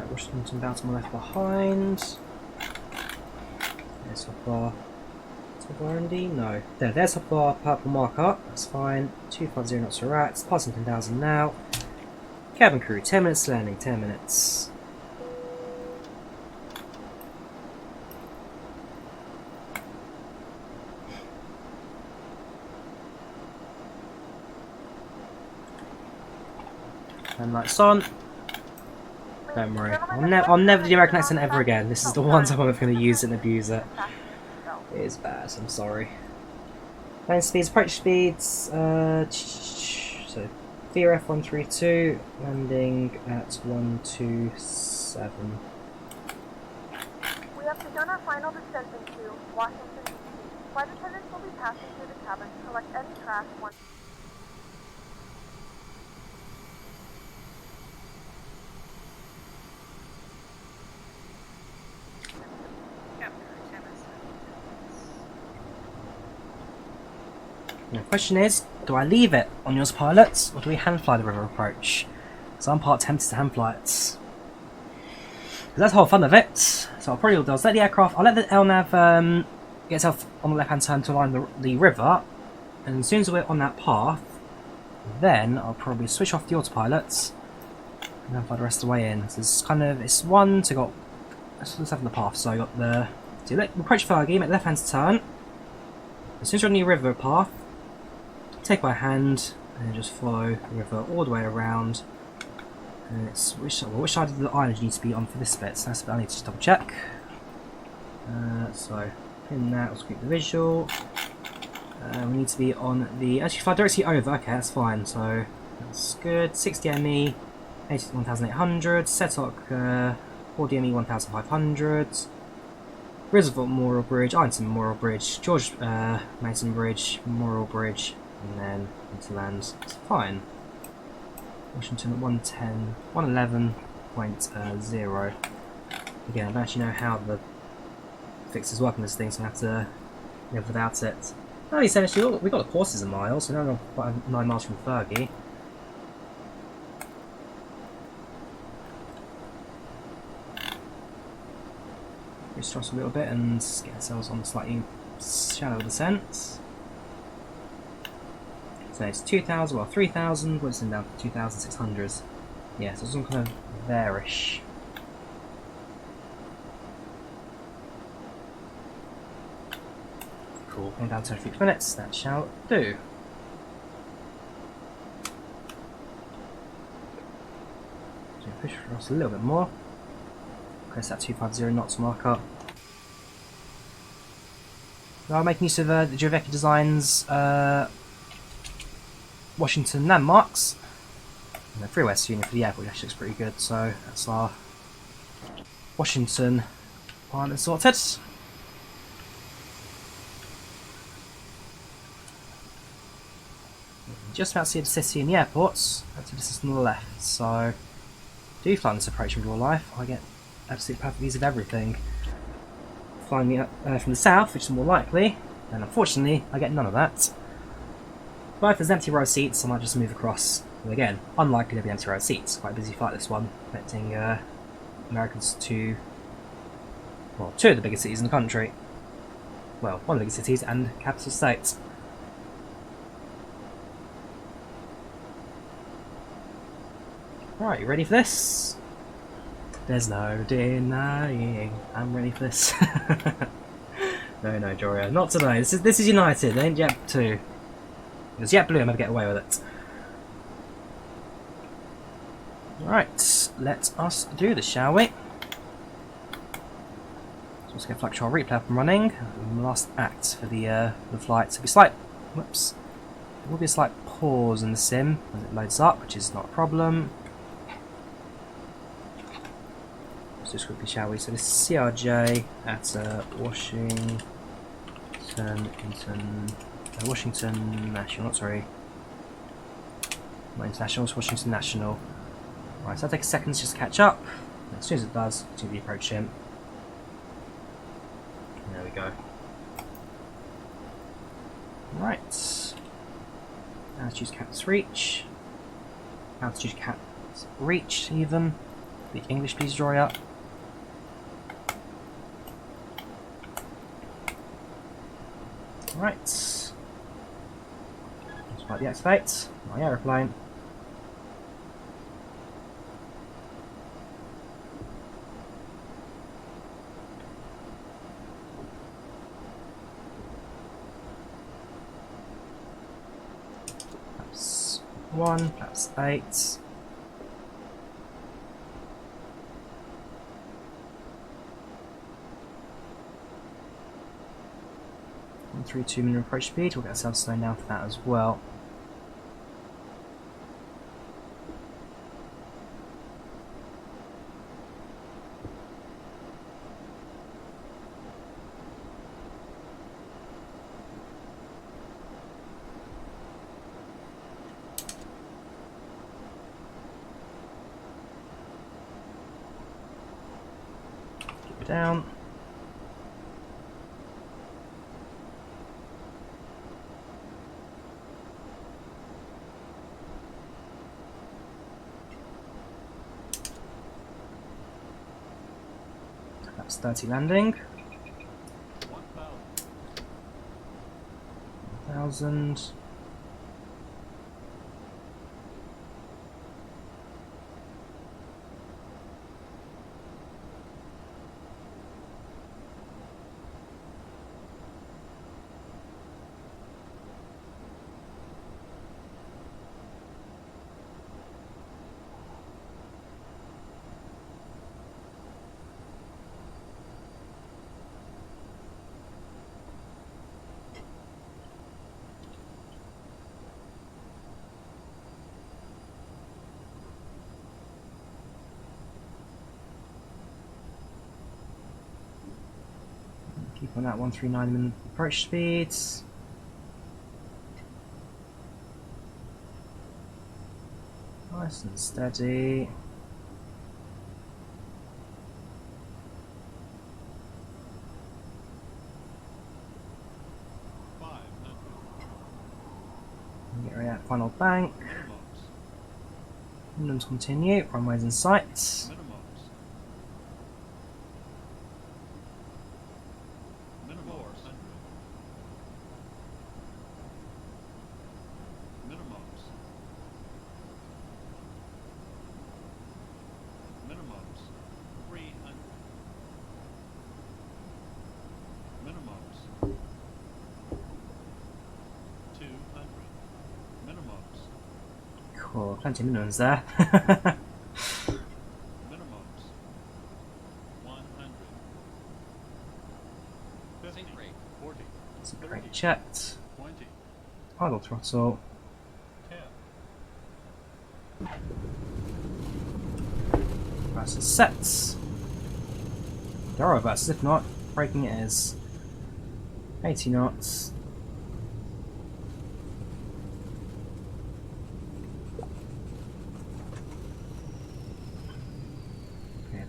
Right, Washington Baltimore left behind. There's top bar. Top bar R&D? No. There's top bar, purple marker. That's fine. 250 knots to rats. Passing 10,000 now. Cabin crew, 10 minutes landing, 10 minutes. And lights on. Don't worry. I'll never do the American accent ever again. This is the one time I'm ever going to use it and abuse it. It is bad, I'm sorry. Landing speeds, approach speeds. So, VOR F132, landing at 127. We have begun our final descent into Washington, D.C. Flight attendants will be passing through the cabin to collect any trash once. The question is, do I leave it on yours pilots, or do we hand fly the river approach? So I'm part tempted to hand fly it. Because that's the whole fun of it. So I'll probably do is let the aircraft, I'll let the LNAV get itself on the left hand turn to line the river, and as soon as we're on that path, then I'll probably switch off the autopilots and then fly the rest of the way in. So it's kind of, it's one to got, let's have the path. So I got the, so let approach Fergie, make the left hand turn. As soon as you're on the river path, take my hand and just follow the river all the way around. And it's which side of the island you need to be on for this bit? So that's the bit I need to just double check. So in that, let's keep the visual. We need to be on the actually fly directly over. Okay, that's fine. So that's good. 60 ME, 18,800. SETOC 40 ME 1,500. Roosevelt Memorial Bridge, Arlington Memorial Bridge, George Mason Bridge, Memorial Bridge, and then into land. It's fine. Washington at 110, 111.0. Again, I don't actually know how the fixes work on this thing, so I have to live without it. Oh, essentially, we got the courses in miles, so now we're about 9 miles from Fergie. Just thrust a little bit and get ourselves on slightly shallow descent. So it's 2,000, well 3,000, what's in down to 2,600. Yeah, so it's all kind of there-ish. Cool, going down to 6 minutes, that shall do. So push across a little bit more. Press that 250 knots marker. Now I'm making use of the Drawyah Designs Washington landmarks. And the FreeWest unit for the airport actually looks pretty good, so that's our Washington pilot sorted. Just about to see the city and the airports, that's the distance on the left, so do you fly this approach in real life? I get absolute perfect views of everything. Flying me up from the south, which is more likely, and unfortunately I get none of that. But if there's empty row seats, I might just move across. But again, unlikely to be empty row seats. Quite a busy flight this one, connecting Americans to, well, 2 of the biggest cities in the country. Well, 1 of the biggest cities and capital states. Right, you ready for this? There's no denying I'm ready for this. No, Drawyah, not today. This is United, it ain't JetBlue. If it's JetBlue, I'm gonna get away with it. Right, let us do this, shall we? So let's get FlightControlReplay up and running. And the last act for the flight. So there will be a slight pause in the sim as it loads up, which is not a problem. Just quickly, shall we? So this is CRJ at Washington National, not International, it's Washington National. Right, so that'll take a second just to catch up. And as soon as it does, to the approach him. There we go. Right. Altitude caps reach. Altitude caps reach even. Speak English, please, Drawyah. Right. Let's flight deactivate my aeroplane. Flaps 1, flaps 8. And 3-2 minimum approach speed. We'll get ourselves slowing down for that as well. Down. That's 30 landing. 1,000. Keep on that 139 minute approach speeds. Nice and steady. Get ready at final bank. Minimums continue. Runways in sight. Cool, plenty of minimums there. Minimums 100. Sink rate 40. Sink rate checked. 20. Idle throttle. 10. Versus sets. Gyro versus, if not, braking it is. 80 knots.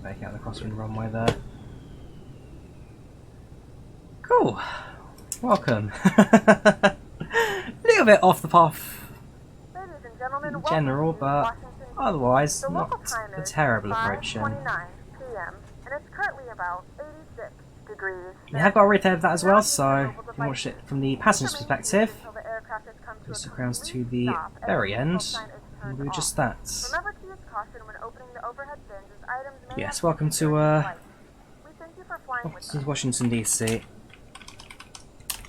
Back out the crosswind runway there. Cool. Welcome. A little bit off the path Ladies and gentlemen, in welcome general, to but Washington, D.C. otherwise The local not time a is terrible approach. 5:29 p.m. and it's currently about 86 degrees. We have got a replay of that as well, so you can watch it from the passenger's perspective. Just look around to the very end, and do just that. Remember to use caution when opening the overhead bins as items may Yes, have welcome damage during to flight. We thank you for flying with us. Washington DC.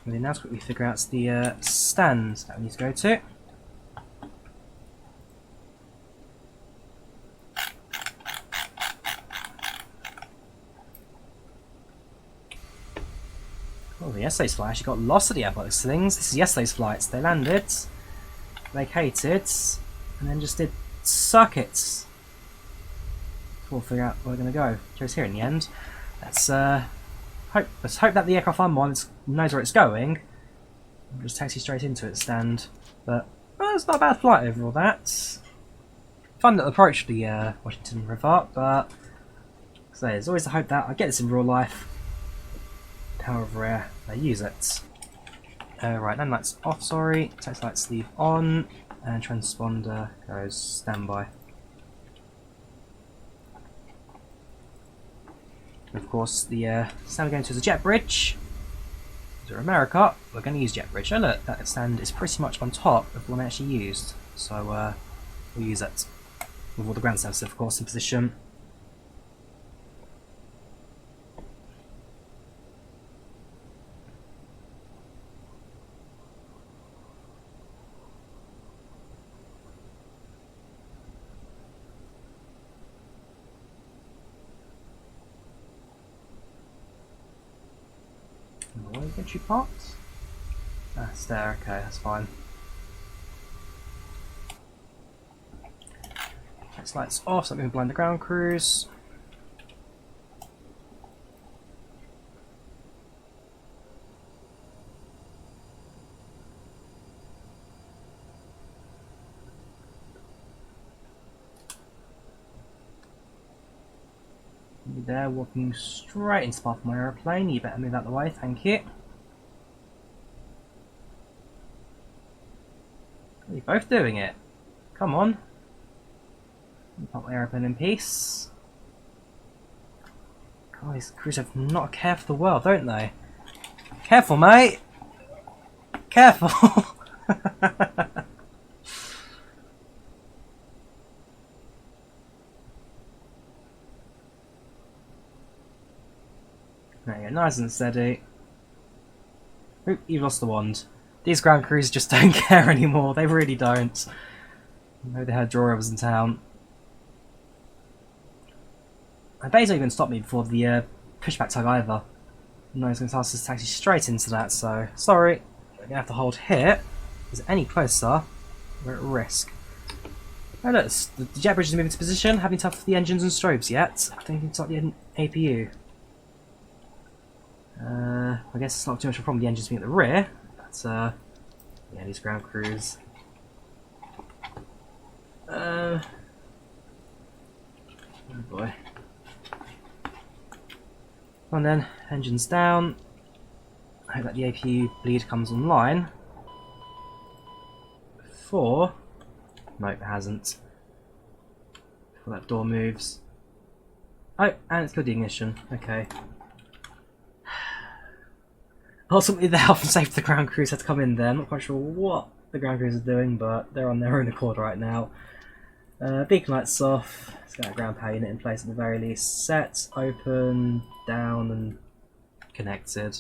And then now let's quickly figure out the stands that we need to go to. Oh, the yesterday's flight actually got lost at the airport. These things. This is yesterday's flights. They landed, vacated, and then just did circuits. We'll figure out where we're going to go. Goes here in the end. Let's hope that the aircraft I'm on knows where it's going. We'll just taxi straight into its stand. But well, it's not a bad flight overall. That fun little approach to the Washington River, but so there's always the hope that I get this in real life. However rare they use it. Right, land lights off. Sorry, taxi lights leave on, and transponder goes standby. And of course, the stand we're going to is a jet bridge. For America, we're going to use jet bridge. Oh look, that stand is pretty much on top of the one I actually used. So we'll use it. With all the ground services, of course, in position. Entry parts? That's there, okay, that's fine. Next lights off, so I'm going to blind the ground crews. You there, walking straight into the path of my aeroplane. You better move out of the way, thank you. You're both doing it. Come on. Put my aeroplane in peace. God, these crews have not a care for the world, don't they? Careful, mate! Careful! There you go, nice and steady. Oop, you've lost the wand. These ground crews just don't care anymore, they really don't. I know they heard Drawyah was in town. I bet he's not even stopped me before the pushback tug either. No, he's going to ask us to taxi straight into that, so sorry. We're going to have to hold here, because any closer, we're at risk. Oh look, the jet bridge is moving to position, haven't touched the engines and strobes yet. I don't even touch the APU. I guess it's not too much of a problem, the engines being at the rear. But, yeah, these ground crews. Oh boy. Come on then, engines down. I hope that the APU bleed comes online. Before. Nope, it hasn't. Before that door moves. Oh, and it's killed the ignition. Okay. Ultimately, the health and safety of the ground crews had to come in there. I'm not quite sure what the ground crews are doing, but they're on their own accord right now. Beacon lights off. Let's get our ground power unit in place at the very least. Set, open, down, and connected.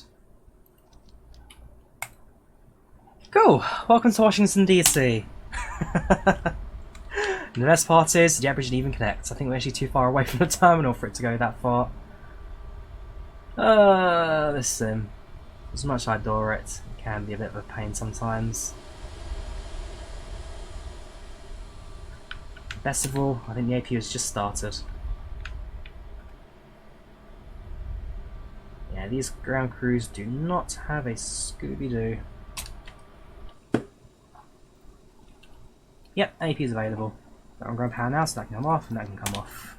Cool! Welcome to Washington, DC. And the best part is, the jet bridge didn't even connect. I think we're actually too far away from the terminal for it to go that far. This sim. As much as I adore it, it can be a bit of a pain sometimes. Best of all, I think the APU has just started. Yeah, these ground crews do not have a Scooby-Doo. Yep, APU is available. Got on ground power now, so that can come off and that can come off.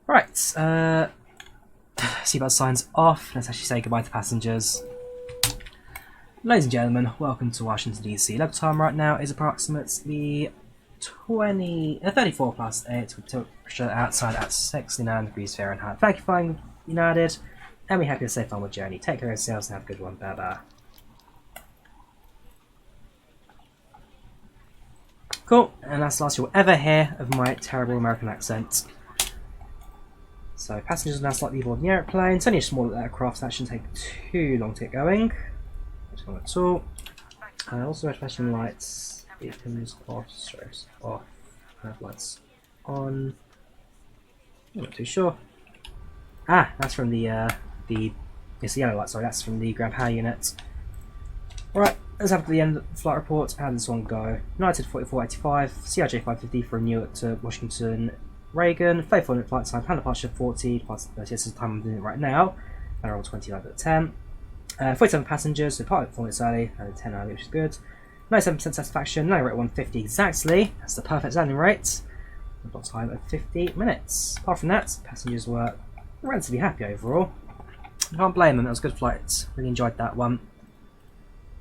Right, seatbelt signs off. Let's actually say goodbye to passengers. Ladies and gentlemen, welcome to Washington DC. Local time right now is approximately 34 past 8 with temperature outside at 69 degrees Fahrenheit. Thank you for flying United, and we hope you have a safe onward journey. Take care of yourselves and have a good one. Bye bye. Cool, and that's the last you'll ever hear of my terrible American accent. So passengers are now slightly aboard the airplane. It's only a small aircraft, so that shouldn't take too long to get going. Not at all. Also red flashing lights, beacons off, strobes off, lights on. I'm not too sure. Ah, that's from it's the yellow light, sorry, that's from the ground power unit. Alright, let's have the end of the flight report. How did this one go? United 4485, CRJ-550 from Newark to Washington Reagan, 34 minute flight time, plan departure 40, plus 30, this is the time I'm doing it right now. And roll 29 at 10. 47 passengers, so part 4 minutes early, and 10 early, which is good. 97% satisfaction, landing rate 150 exactly, that's the perfect landing rate. Dot time of 50 minutes. Apart from that, passengers were relatively happy overall. I can't blame them, that was a good flight, really enjoyed that one.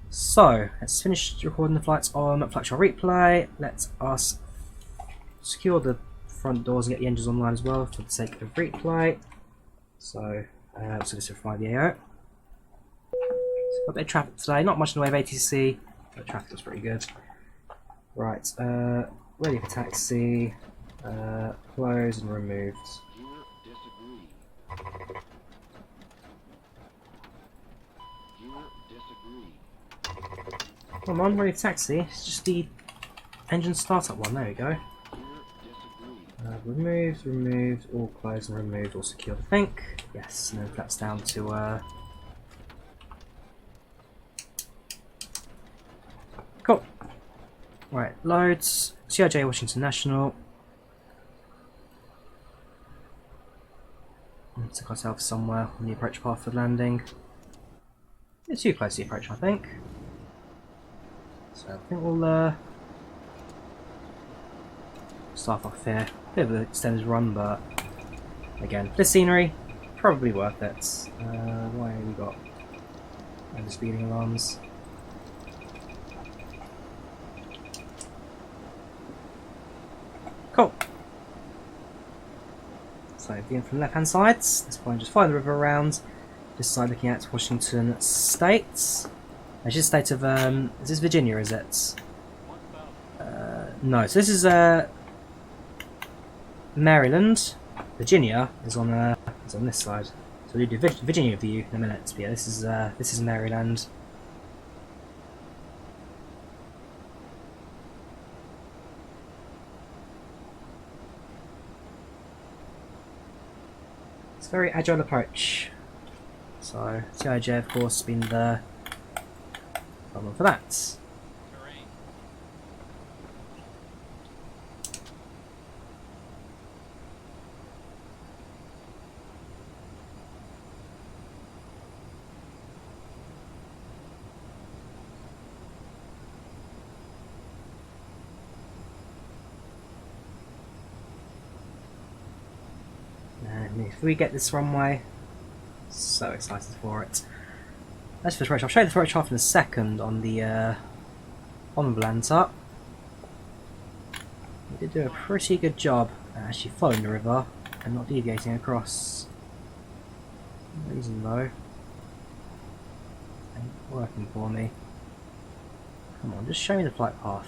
So, let's finish recording the flights on FlightControlReplay. Let us secure the front doors and get the engines online as well for the sake of replay. So, let's go to IVAO. Got a bit of traffic today, not much in the way of ATC, but traffic was pretty good. Right, ready for taxi, closed and removed. Come on, ready for taxi. It's just the engine startup one, there we go. Removed, all closed and removed, all secured, I think. Yes, and then that's down to cool. Right, loads. CRJ Washington National. Took ourselves somewhere on the approach path for landing. It's too close to the approach, I think. So I think we'll start off here. Bit of an extended run, but again, for the scenery, probably worth it. Why have we got the speeding alarms? Cool. So being from the left hand side, this point just follow the river around. This side looking at Washington State. Actually, state of is this Virginia? Is it? No. So this is Maryland. Virginia is on this side. So we'll do Virginia view in a minute. But yeah, this is Maryland. It's a very agile approach. So CRJ, of course, been the problem for that. And if we get this runway, so excited for it. That's for the approach. I'll show you the approach half in a second on the Volanta. We did do a pretty good job at actually following the river and not deviating across. No reason though. Ain't working for me. Come on, just show me the flight path.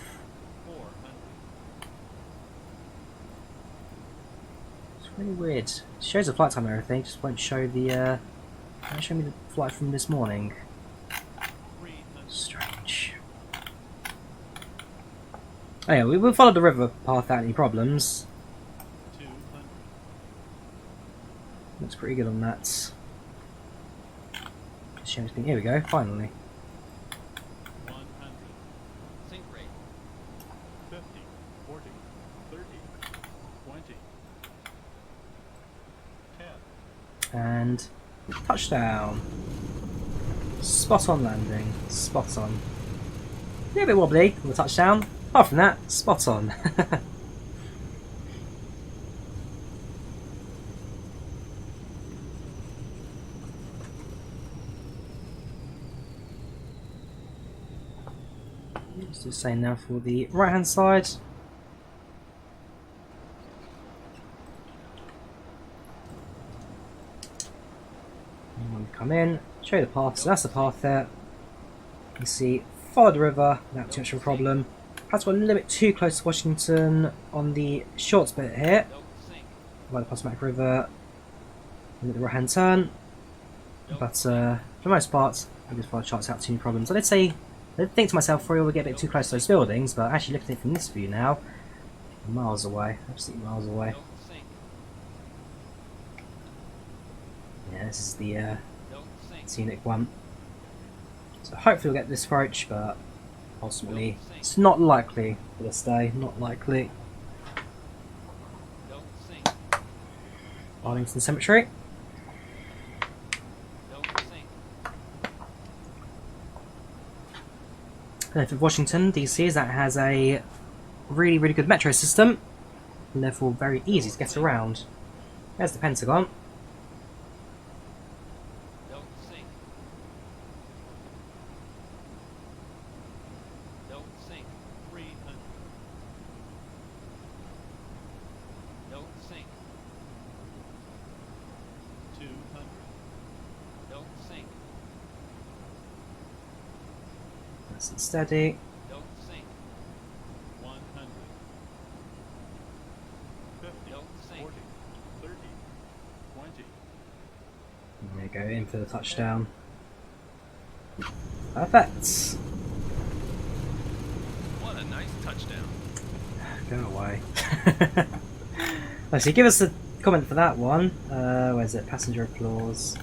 It's really weird. It shows the flight time and everything, just won't show the won't show me the flight from this morning. Strange. Anyway, we followed the river path without any problems. Looks pretty good on that. Here we go, finally. 100. Sync rate. 50, 40, 30, 20, 10. And touchdown. Spot on landing. Spot on. Yeah, a bit wobbly on the touchdown. Apart from that, spot on. Just the same now for the right hand side. Come in, show you the path, so that's the path there. You can see, follow the river without too much of a problem. Perhaps we're a little bit too close to Washington on the short bit here. By the Potomac River, and the right hand turn. But for the most part, I just follow the charts without too many problems. I did think to myself, for we'll get a bit too close to those buildings, but actually looking at it from this view now, miles away, absolutely miles away. Yeah, this is the scenic one. So hopefully we'll get this approach, but ultimately it's not likely for this day, not likely. Arlington Cemetery. And for Washington DC, is that has a really good metro system, and therefore very easy to get around. There's the Pentagon. Nice and steady. Don't sink. 100. 50. Don't sink. 40. 30. 20. There you go, in for the touchdown. Perfect. What a nice touchdown. Go away. Actually, give us a comment for that one. Where's it? Passenger applause.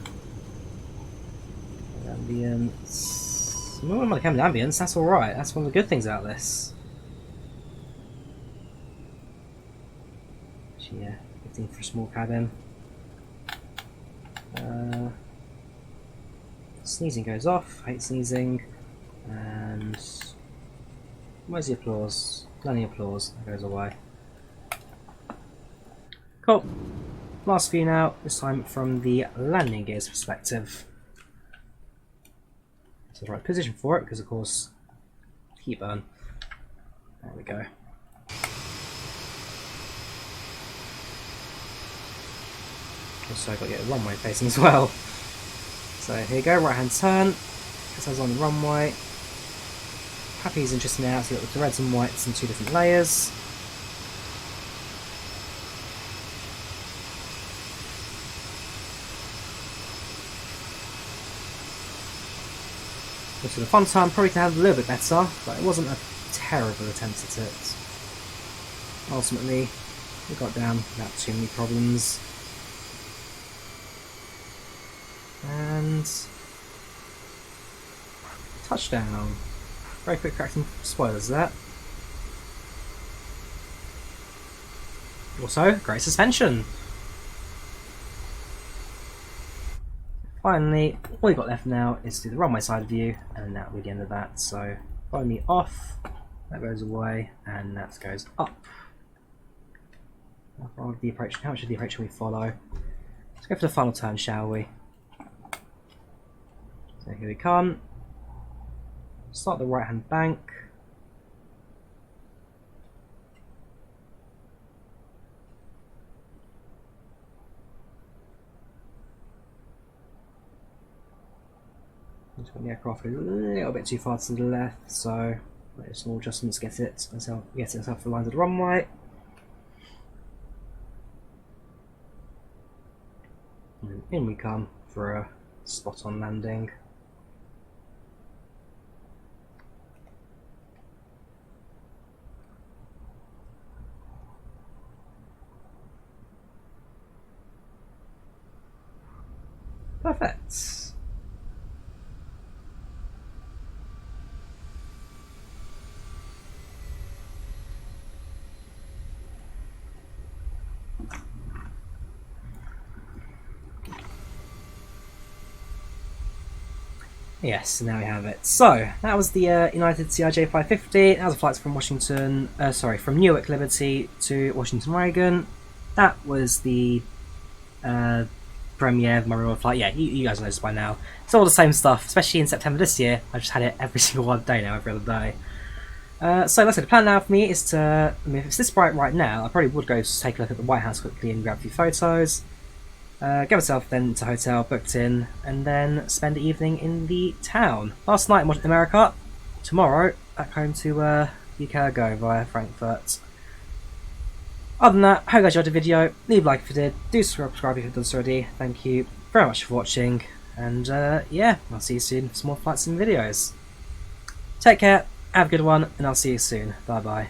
Ambience. No one might come to ambience, that's alright. That's one of the good things about this. Actually, yeah, 15 for a small cabin. Sneezing goes off. Hate sneezing. And where's the applause? None of the applause. That goes away. Cool. Last view now. This time from the landing gears perspective. It's the right position for it because, of course, heat burn. There we go. Also, I've got to get a runway facing as well. So here you go, right hand turn. This is on the runway. Happy is interesting now, so with the reds and whites in two different layers. So the fun time probably could have a little bit better, but it wasn't a terrible attempt at it. Ultimately, we got down without too many problems. And touchdown. Very quick crack some spoilers there. Also, great suspension. Finally, all we've got left now is to do the runway side view, and that will be the end of that. So follow me off, that goes away, and that goes up. How much of the approach shall we follow? Let's go for the final turn, shall we? So here we come. Start the right hand bank. The aircraft is a little bit too far to the left, so small adjustments get it off the lines of the runway. And in we come for a spot on landing. Perfect. Yes, now we have it. So that was the United CRJ-550. That was a flight from from Newark Liberty to Washington, Oregon. That was the premiere of my real flight. Yeah, you guys know this by now. It's all the same stuff, especially in September this year. I've just had it every single one day now, every other day. So like I said, the plan now for me is to, if it's this bright right now, I probably would go take a look at the White House quickly and grab a few photos. Get myself then to a hotel, booked in, and then spend the evening in the town. Last night I watched America. Tomorrow, back home to UK go via Frankfurt. Other than that, I hope you guys enjoyed the video. Leave a like if you did. Do subscribe if you've done so already. Thank you very much for watching. And yeah, I'll see you soon for some more flights and videos. Take care, have a good one, and I'll see you soon. Bye bye.